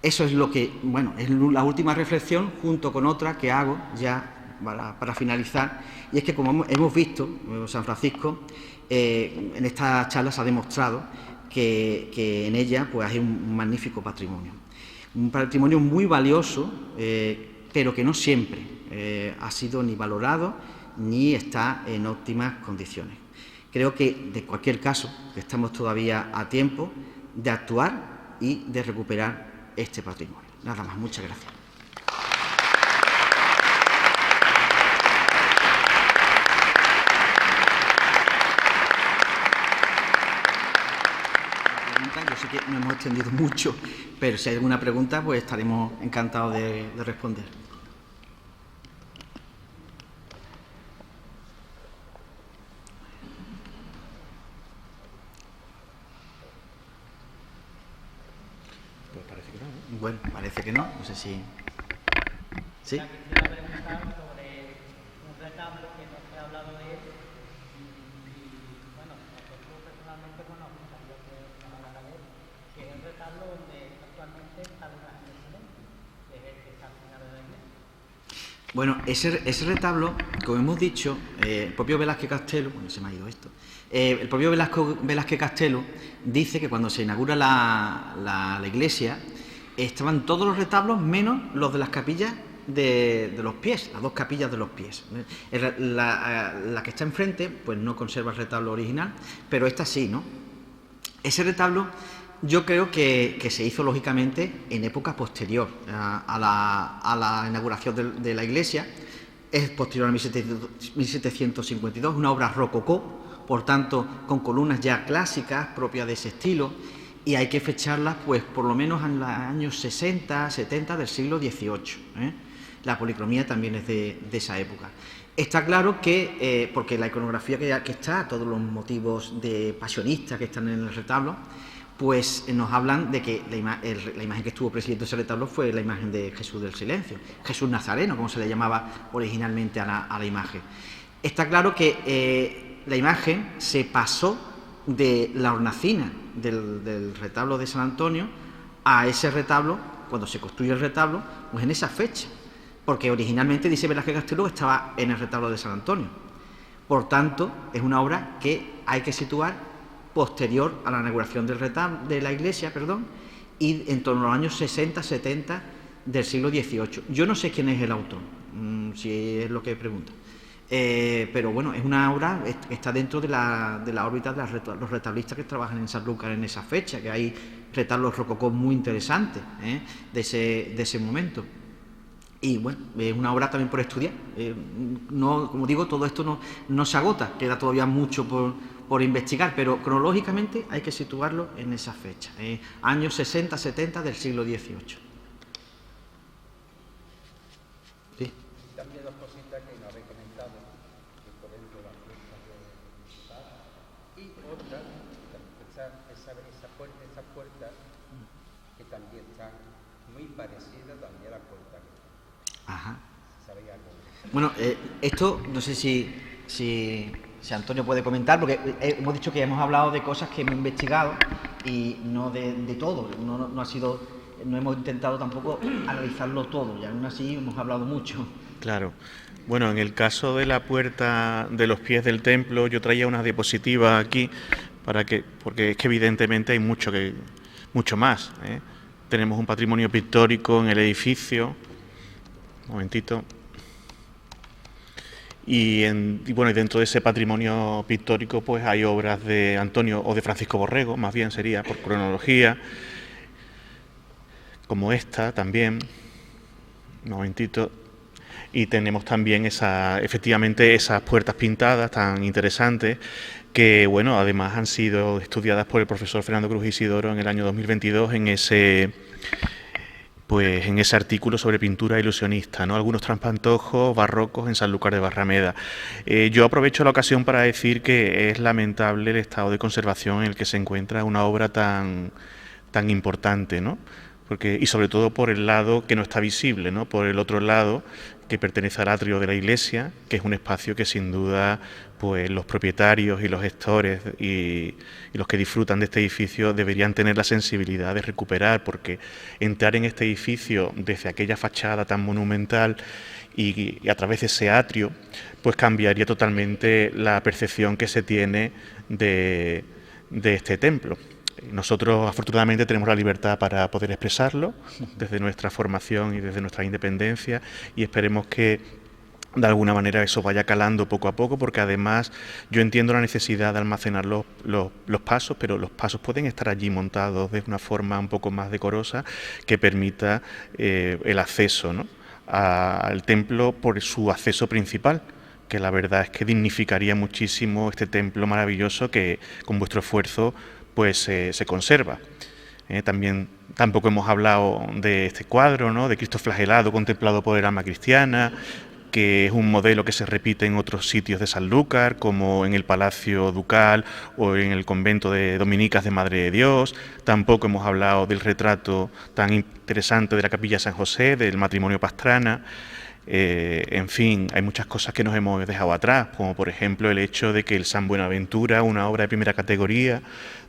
Eso es lo que, bueno, es la última reflexión junto con otra que hago ya para finalizar, y es que como hemos visto, San Francisco, en esta charla se ha demostrado que en ella pues hay un magnífico patrimonio. Un patrimonio muy valioso, pero que no siempre ha sido ni valorado ni está en óptimas condiciones. Creo que, de cualquier caso, estamos todavía a tiempo de actuar y de recuperar este patrimonio. Nada más, muchas gracias. Yo sé que nos hemos extendido mucho, pero si hay alguna pregunta, pues estaremos encantados de responder. Pues parece que no, ¿no? Bueno, parece que no sé si... ¿Sí? Quisiera preguntar sobre un retablo que no se ha hablado de él y bueno, nosotros personalmente nos gustaría que nos hablara de él, que es el retablo donde actualmente está la imagen del silencio, que es el que está al final de la iglesia. Bueno, ese retablo, como hemos dicho, el propio Velázquez Castelo, bueno, se me ha ido esto, el propio Velázquez Castelo dice que cuando se inaugura la iglesia estaban todos los retablos menos los de las capillas de los pies, las dos capillas de los pies. La que está enfrente pues no conserva el retablo original, pero esta sí, ¿no? Ese retablo yo creo que se hizo lógicamente en época posterior a la inauguración de la iglesia. Es posterior a 1752, una obra rococó, por tanto con columnas ya clásicas propias de ese estilo, y hay que fecharlas pues por lo menos en los años 60, 70 del siglo XVIII. La policromía también es de esa época. Está claro que, porque la iconografía que está, todos los motivos de pasionistas que están en el retablo, pues nos hablan de que la imagen que estuvo presidiendo ese retablo fue la imagen de Jesús del Silencio, Jesús Nazareno, como se le llamaba originalmente a la imagen. Está claro que la imagen se pasó de la hornacina del retablo de San Antonio a ese retablo, cuando se construye el retablo, pues en esa fecha, porque originalmente dice Velázquez Castelo que estaba en el retablo de San Antonio. Por tanto, es una obra que hay que situar posterior a la inauguración del retablo, de la iglesia, y en torno a los años 60-70 del siglo XVIII. Yo no sé quién es el autor, si es lo que pregunta. Pero bueno, es una obra que está dentro de la órbita de los retablistas que trabajan en Sanlúcar en esa fecha, que hay retablos rococós muy interesantes de ese momento. Y bueno, es una obra también por estudiar. No, como digo, todo esto no se agota, queda todavía mucho por investigar, pero cronológicamente hay que situarlo en esa fecha, años 60-70 del siglo XVIII. Sí. También dos cositas que no habéis comentado, que por ejemplo las puertas de y otra, esa puerta que también está muy parecida también a la puerta que Ajá. ¿sabéis algo? Bueno, esto no sé si Antonio puede comentar, porque hemos dicho que hemos hablado de cosas que hemos investigado y no de todo, no hemos intentado tampoco analizarlo todo, y aún así hemos hablado mucho. Claro. Bueno, en el caso de la puerta de los pies del templo, yo traía unas diapositivas aquí porque es que evidentemente hay mucho más. Tenemos un patrimonio pictórico en el edificio. Un momentito. Y bueno, y dentro de ese patrimonio pictórico pues hay obras de Antonio o de Francisco Borrego, más bien sería por cronología, como esta también. Un momentito. Y tenemos también efectivamente esas puertas pintadas tan interesantes que, bueno, además han sido estudiadas por el profesor Fernando Cruz Isidoro en el año 2022 en ese artículo sobre pintura ilusionista, ¿no? Algunos trampantojos barrocos en Sanlúcar de Barrameda. Yo aprovecho la ocasión para decir que es lamentable el estado de conservación en el que se encuentra una obra tan importante, ¿no? Y sobre todo por el lado que no está visible, ¿no? Por el otro lado, que pertenece al atrio de la iglesia, que es un espacio que sin duda pues los propietarios y los gestores y los que disfrutan de este edificio deberían tener la sensibilidad de recuperar, porque entrar en este edificio desde aquella fachada tan monumental y a través de ese atrio, pues cambiaría totalmente la percepción que se tiene de este templo. Nosotros afortunadamente tenemos la libertad para poder expresarlo desde nuestra formación y desde nuestra independencia, y esperemos que de alguna manera eso vaya calando poco a poco, porque además yo entiendo la necesidad de almacenar los pasos, pero los pasos pueden estar allí montados de una forma un poco más decorosa que permita el acceso, ¿no?, al templo por su acceso principal, que la verdad es que dignificaría muchísimo este templo maravilloso que con vuestro esfuerzo pues se conserva. También tampoco hemos hablado de este cuadro, ¿no?, de Cristo flagelado contemplado por el alma cristiana, que es un modelo que se repite en otros sitios de Sanlúcar, como en el Palacio Ducal o en el convento de Dominicas de Madre de Dios. Tampoco hemos hablado del retrato tan interesante de la Capilla San José, del matrimonio Pastrana. En fin, hay muchas cosas que nos hemos dejado atrás, como por ejemplo el hecho de que el San Buenaventura, una obra de primera categoría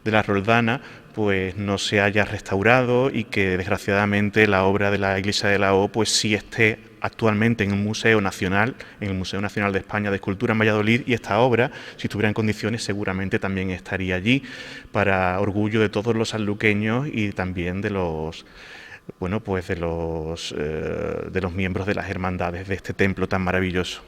de la Roldana, pues no se haya restaurado, y que desgraciadamente la obra de la Iglesia de la O pues sí esté actualmente en un Museo Nacional, en el Museo Nacional de España de Escultura en Valladolid, y esta obra, si estuviera en condiciones, seguramente también estaría allí, para orgullo de todos los sanluqueños y también de los miembros de las hermandades de este templo tan maravilloso.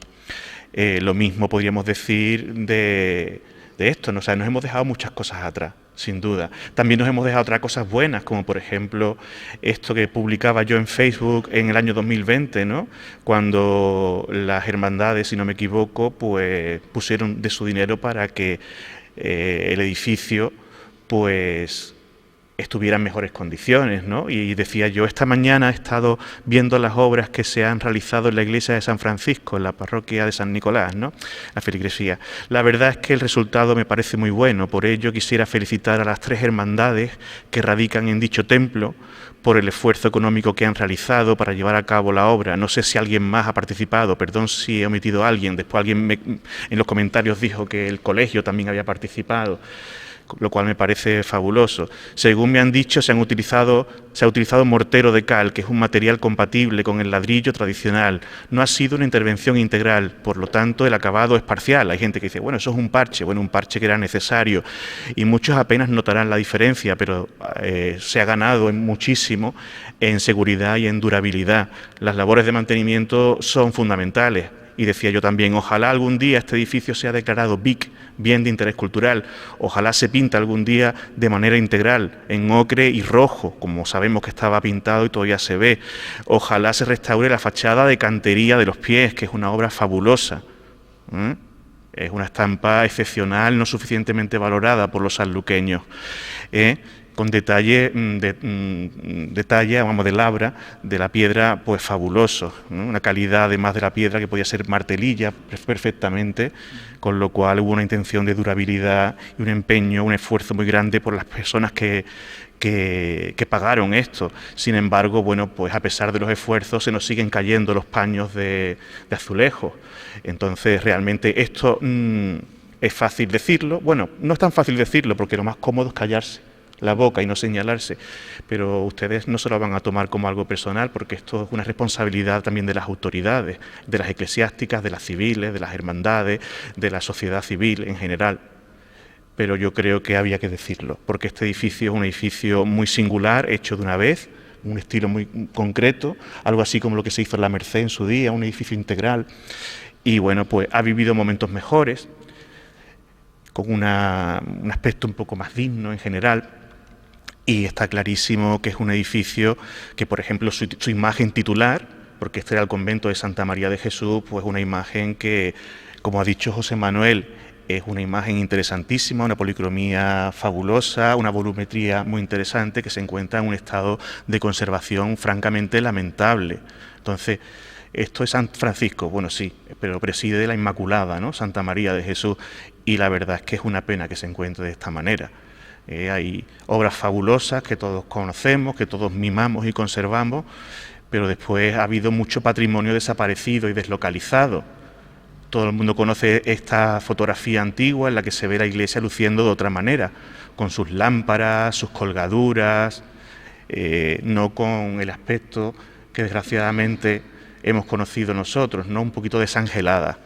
Lo mismo podríamos decir de esto, ¿no? O sea, nos hemos dejado muchas cosas atrás, sin duda. También nos hemos dejado otras cosas buenas, como por ejemplo esto que publicaba yo en Facebook en el año 2020, ¿no?, cuando las hermandades, si no me equivoco, pues pusieron de su dinero para que el edificio pues estuviera en mejores condiciones, ¿no? Y decía yo, esta mañana he estado viendo las obras que se han realizado en la iglesia de San Francisco, en la parroquia de San Nicolás, ¿no?, la feligresía. La verdad es que el resultado me parece muy bueno. Por ello quisiera felicitar a las 3 hermandades que radican en dicho templo por el esfuerzo económico que han realizado para llevar a cabo la obra. No sé si alguien más ha participado, perdón si he omitido a alguien. Después alguien en los comentarios dijo que el colegio también había participado. lo cual me parece fabuloso. Según me han dicho, se ha utilizado mortero de cal, que es un material compatible con el ladrillo tradicional. No ha sido una intervención integral, por lo tanto el acabado es parcial. Hay gente que dice, bueno, eso es un parche, bueno, un parche que era necesario, y muchos apenas notarán la diferencia, pero se ha ganado muchísimo en seguridad y en durabilidad. Las labores de mantenimiento son fundamentales. Y decía yo también, ojalá algún día este edificio sea declarado BIC, bien de interés cultural, ojalá se pinte algún día de manera integral, en ocre y rojo, como sabemos que estaba pintado y todavía se ve, ojalá se restaure la fachada de cantería de los pies, que es una obra fabulosa. Es una estampa excepcional, no suficientemente valorada por los sanluqueños, con detalle de labra de la piedra, pues fabuloso, ¿no? Una calidad además de la piedra que podía ser martelilla perfectamente, con lo cual hubo una intención de durabilidad y un empeño, un esfuerzo muy grande por las personas que pagaron esto. Sin embargo, bueno, pues a pesar de los esfuerzos se nos siguen cayendo los paños de azulejos. Entonces, realmente esto es fácil decirlo. Bueno, no es tan fácil decirlo porque lo más cómodo es callarse la boca y no señalarse, pero ustedes no se lo van a tomar como algo personal, porque esto es una responsabilidad también de las autoridades, de las eclesiásticas, de las civiles, de las hermandades, de la sociedad civil en general. Pero yo creo que había que decirlo, porque este edificio es un edificio muy singular, hecho de una vez, un estilo muy concreto, algo así como lo que se hizo en la Merced en su día, un edificio integral, y bueno, pues ha vivido momentos mejores, con un aspecto un poco más digno en general. Y está clarísimo que es un edificio que, por ejemplo, su imagen titular, porque este era el convento de Santa María de Jesús, pues una imagen que, como ha dicho José Manuel, es una imagen interesantísima, una policromía fabulosa, una volumetría muy interesante que se encuentra en un estado de conservación francamente lamentable. Entonces, esto es San Francisco, bueno sí, pero preside la Inmaculada, ¿no? Santa María de Jesús, y la verdad es que es una pena que se encuentre de esta manera. Hay obras fabulosas que todos conocemos, que todos mimamos y conservamos, pero después ha habido mucho patrimonio desaparecido y deslocalizado. Todo el mundo conoce esta fotografía antigua en la que se ve la iglesia luciendo de otra manera, con sus lámparas, sus colgaduras, no con el aspecto que desgraciadamente hemos conocido nosotros, ¿no? Un poquito desangelada.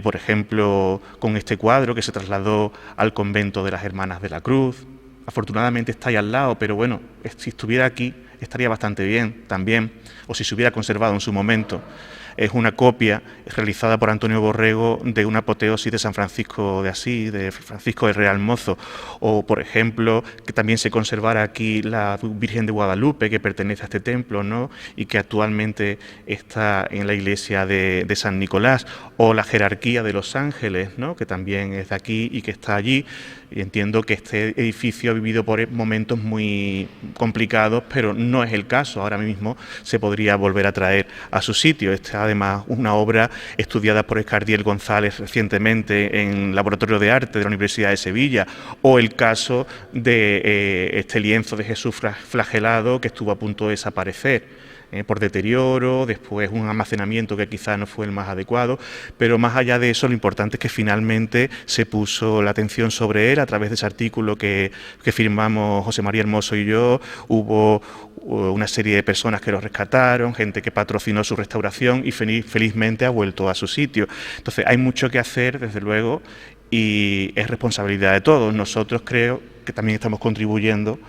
Por ejemplo, con este cuadro que se trasladó al convento de las Hermanas de la Cruz. Afortunadamente está ahí al lado, pero bueno, si estuviera aquí estaría bastante bien también, o si se hubiera conservado en su momento. Es una copia realizada por Antonio Borrego de una apoteosis de San Francisco de Asís, de Francisco de Real Mozo, o por ejemplo que también se conservara aquí la Virgen de Guadalupe, que pertenece a este templo, ¿no? Y que actualmente está en la iglesia de San Nicolás, o la jerarquía de los ángeles, ¿no? Que también es de aquí y que está allí. Y entiendo que este edificio ha vivido por momentos muy complicados, pero no es el caso. Ahora mismo se podría volver a traer a su sitio. Esta es además una obra estudiada por Escardiel González recientemente en el Laboratorio de Arte de la Universidad de Sevilla, o el caso de este lienzo de Jesús flagelado que estuvo a punto de desaparecer. Por deterioro, después un almacenamiento que quizá no fue el más adecuado, pero más allá de eso lo importante es que finalmente se puso la atención sobre él a través de ese artículo que firmamos José María Hermoso y yo. Hubo una serie de personas que lo rescataron, gente que patrocinó su restauración y felizmente ha vuelto a su sitio. Entonces hay mucho que hacer, desde luego, y es responsabilidad de todos. Nosotros creo que también estamos contribuyendo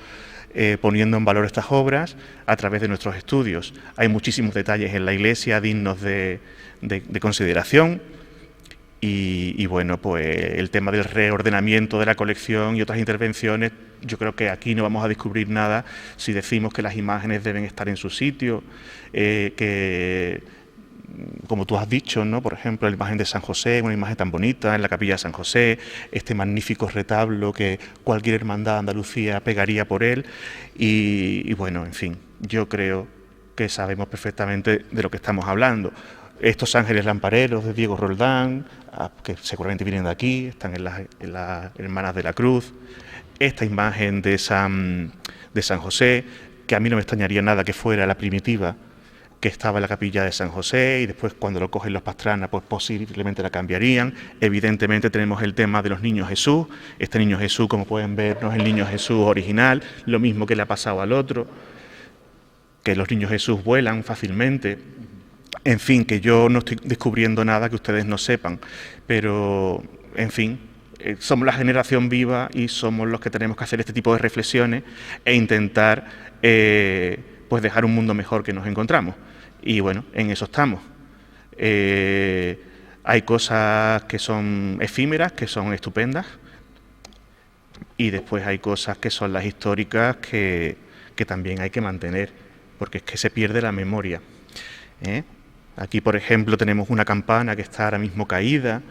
poniendo en valor estas obras a través de nuestros estudios. Hay muchísimos detalles en la iglesia dignos de consideración y bueno, pues el tema del reordenamiento de la colección y otras intervenciones, yo creo que aquí no vamos a descubrir nada si decimos que las imágenes deben estar en su sitio, que como tú has dicho, ¿no? Por ejemplo, la imagen de San José, una imagen tan bonita en la capilla de San José, este magnífico retablo que cualquier hermandad de Andalucía pegaría por él y bueno, en fin, yo creo que sabemos perfectamente de lo que estamos hablando. Estos ángeles lampareros de Diego Roldán, que seguramente vienen de aquí, están en las Hermanas de la Cruz, esta imagen de San José, que a mí no me extrañaría nada que fuera la primitiva, que estaba en la capilla de San José, y después cuando lo cogen los Pastrana, pues posiblemente la cambiarían. Evidentemente tenemos el tema de los niños Jesús. Este niño Jesús, como pueden ver, no es el niño Jesús original, lo mismo que le ha pasado al otro, que los niños Jesús vuelan fácilmente. En fin, que yo no estoy descubriendo nada que ustedes no sepan, pero, en fin, somos la generación viva y somos los que tenemos que hacer este tipo de reflexiones e intentar pues dejar un mundo mejor que nos encontramos. Y bueno, en eso estamos. Hay cosas que son efímeras, que son estupendas, y después hay cosas que son las históricas que también hay que mantener, porque es que se pierde la memoria. Aquí, por ejemplo, tenemos una campana que está ahora mismo caída,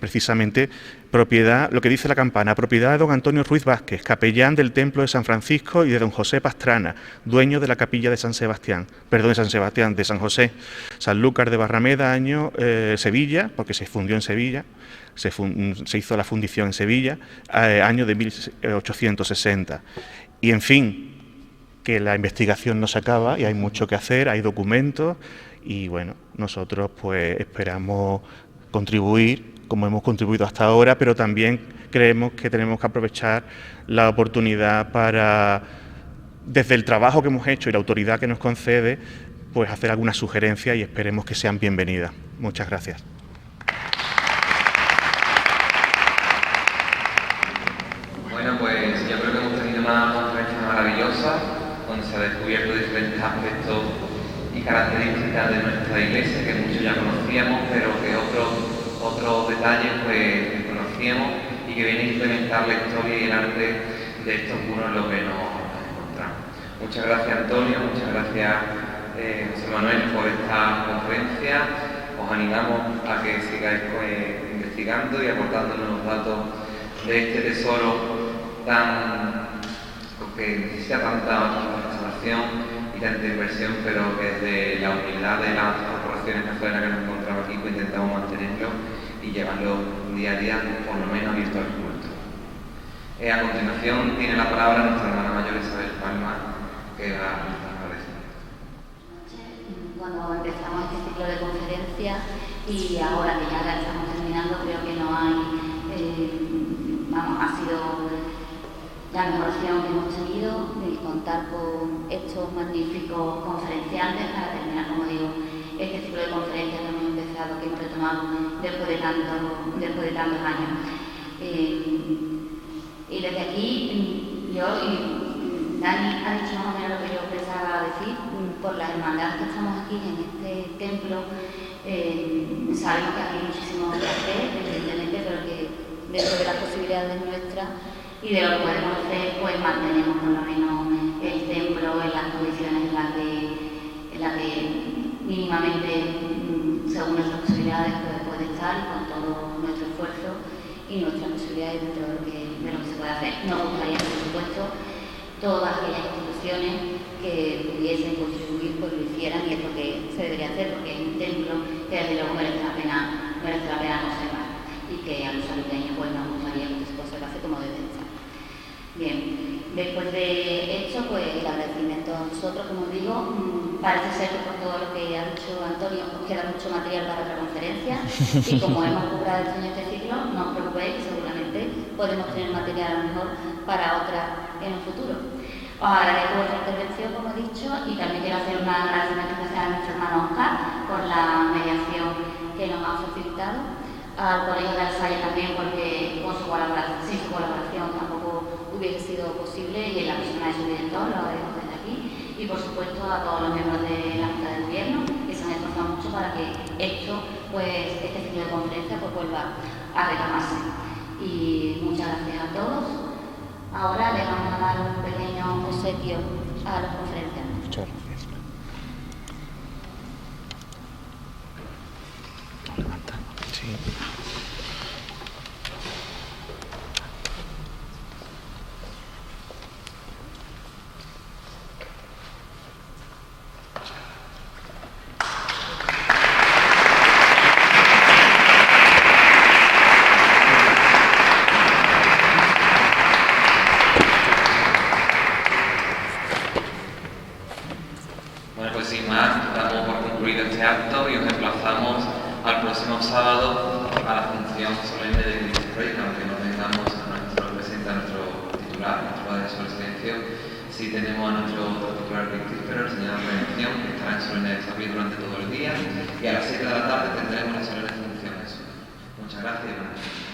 precisamente propiedad, lo que dice la campana, propiedad de don Antonio Ruiz Vázquez, capellán del Templo de San Francisco, y de don José Pastrana, dueño de la capilla de San Sebastián, de San José, Sanlúcar de Barrameda, año Sevilla, porque se fundió en Sevilla, se hizo la fundición en Sevilla, año de 1860. Y en fin, que la investigación no se acaba y hay mucho que hacer, hay documentos, y bueno, nosotros pues esperamos contribuir como hemos contribuido hasta ahora, pero también creemos que tenemos que aprovechar la oportunidad para, desde el trabajo que hemos hecho y la autoridad que nos concede, pues hacer algunas sugerencias, y esperemos que sean bienvenidas. Muchas gracias. Bueno, pues yo creo que hemos tenido una conferencia maravillosa, donde se ha descubierto diferentes aspectos y características de nuestra iglesia que muchos ya conocíamos, pero que otros detalles pues desconocíamos y que viene a implementar la historia y el arte de estos muros en lo que nos encontramos. Muchas gracias, Antonio, muchas gracias José Manuel por esta conferencia. Os animamos a que sigáis investigando y aportándonos los datos de este tesoro que necesita tanta restauración y tanta inversión, pero que desde la humildad de las corporaciones católicas que nos encontramos aquí pues intentamos mantenerlo y llevarlo día a día, por lo menos abierto al culto. A continuación tiene la palabra nuestra hermana mayor Isabel Palma, que va a agradecer. Cuando empezamos este ciclo de conferencias y ahora que ya la estamos terminando, creo que no hay, ha sido la mejor opción que hemos tenido de contar con estos magníficos conferenciantes para terminar, como digo, este ciclo de conferencias que hemos empezado, que hemos retomado después de tantos años. Y desde aquí, yo y Dani ha dicho más o menos lo que yo pensaba decir. Por las hermandades que estamos aquí en este templo, sabemos que hay muchísimo que hacer, evidentemente, pero que dentro de las posibilidades nuestras y de lo que podemos hacer, pues mantenemos por lo menos el templo en las condiciones en las que mínimamente, según nuestras posibilidades, puede estar, y con todo nuestro esfuerzo y nuestras posibilidades dentro de lo que se puede hacer. Nos gustaría, por supuesto, todas aquellas instituciones que pudiesen contribuir, pues lo hicieran, y es lo que se debería hacer, porque es un templo que desde luego merece la pena conservar, y que a los saludeños pues nos gustaría que se conservase como debe estar. Bien, después de esto, pues el agradecimiento a vosotros, como digo, parece ser que por todo lo que ha dicho Antonio os queda mucho material para otra conferencia, y como hemos cobrado este ciclo, no os preocupéis, seguramente podemos tener material a lo mejor para otra en un futuro. Os agradezco vuestra intervención, como he dicho, y también quiero hacer un agradecimiento especial a nuestro hermano Oscar por la mediación que nos ha facilitado, al Colegio de Alsaia también, porque sin su colaboración tampoco hubiese sido posible, y en la persona de su director, lo agradezco desde aquí, y por supuesto a todos los miembros de la Junta de Gobierno, que se han esforzado mucho para que este ciclo de conferencia pues vuelva a retomarse. Y muchas gracias a todos. Ahora le vamos a dar un pequeño obsequio a los conferenciantes. Muchas gracias. Sí. sábado a la función solemne de Cristo Rey, aunque no tengamos a nuestro presidente, a nuestro titular, nuestro padre sobre el silencio, sí tenemos a nuestro titular victífero, el Señor de la Redención, que estará en solemne desafío durante todo el día, y a las 7 de la tarde tendremos las solemnes funciones. Muchas gracias.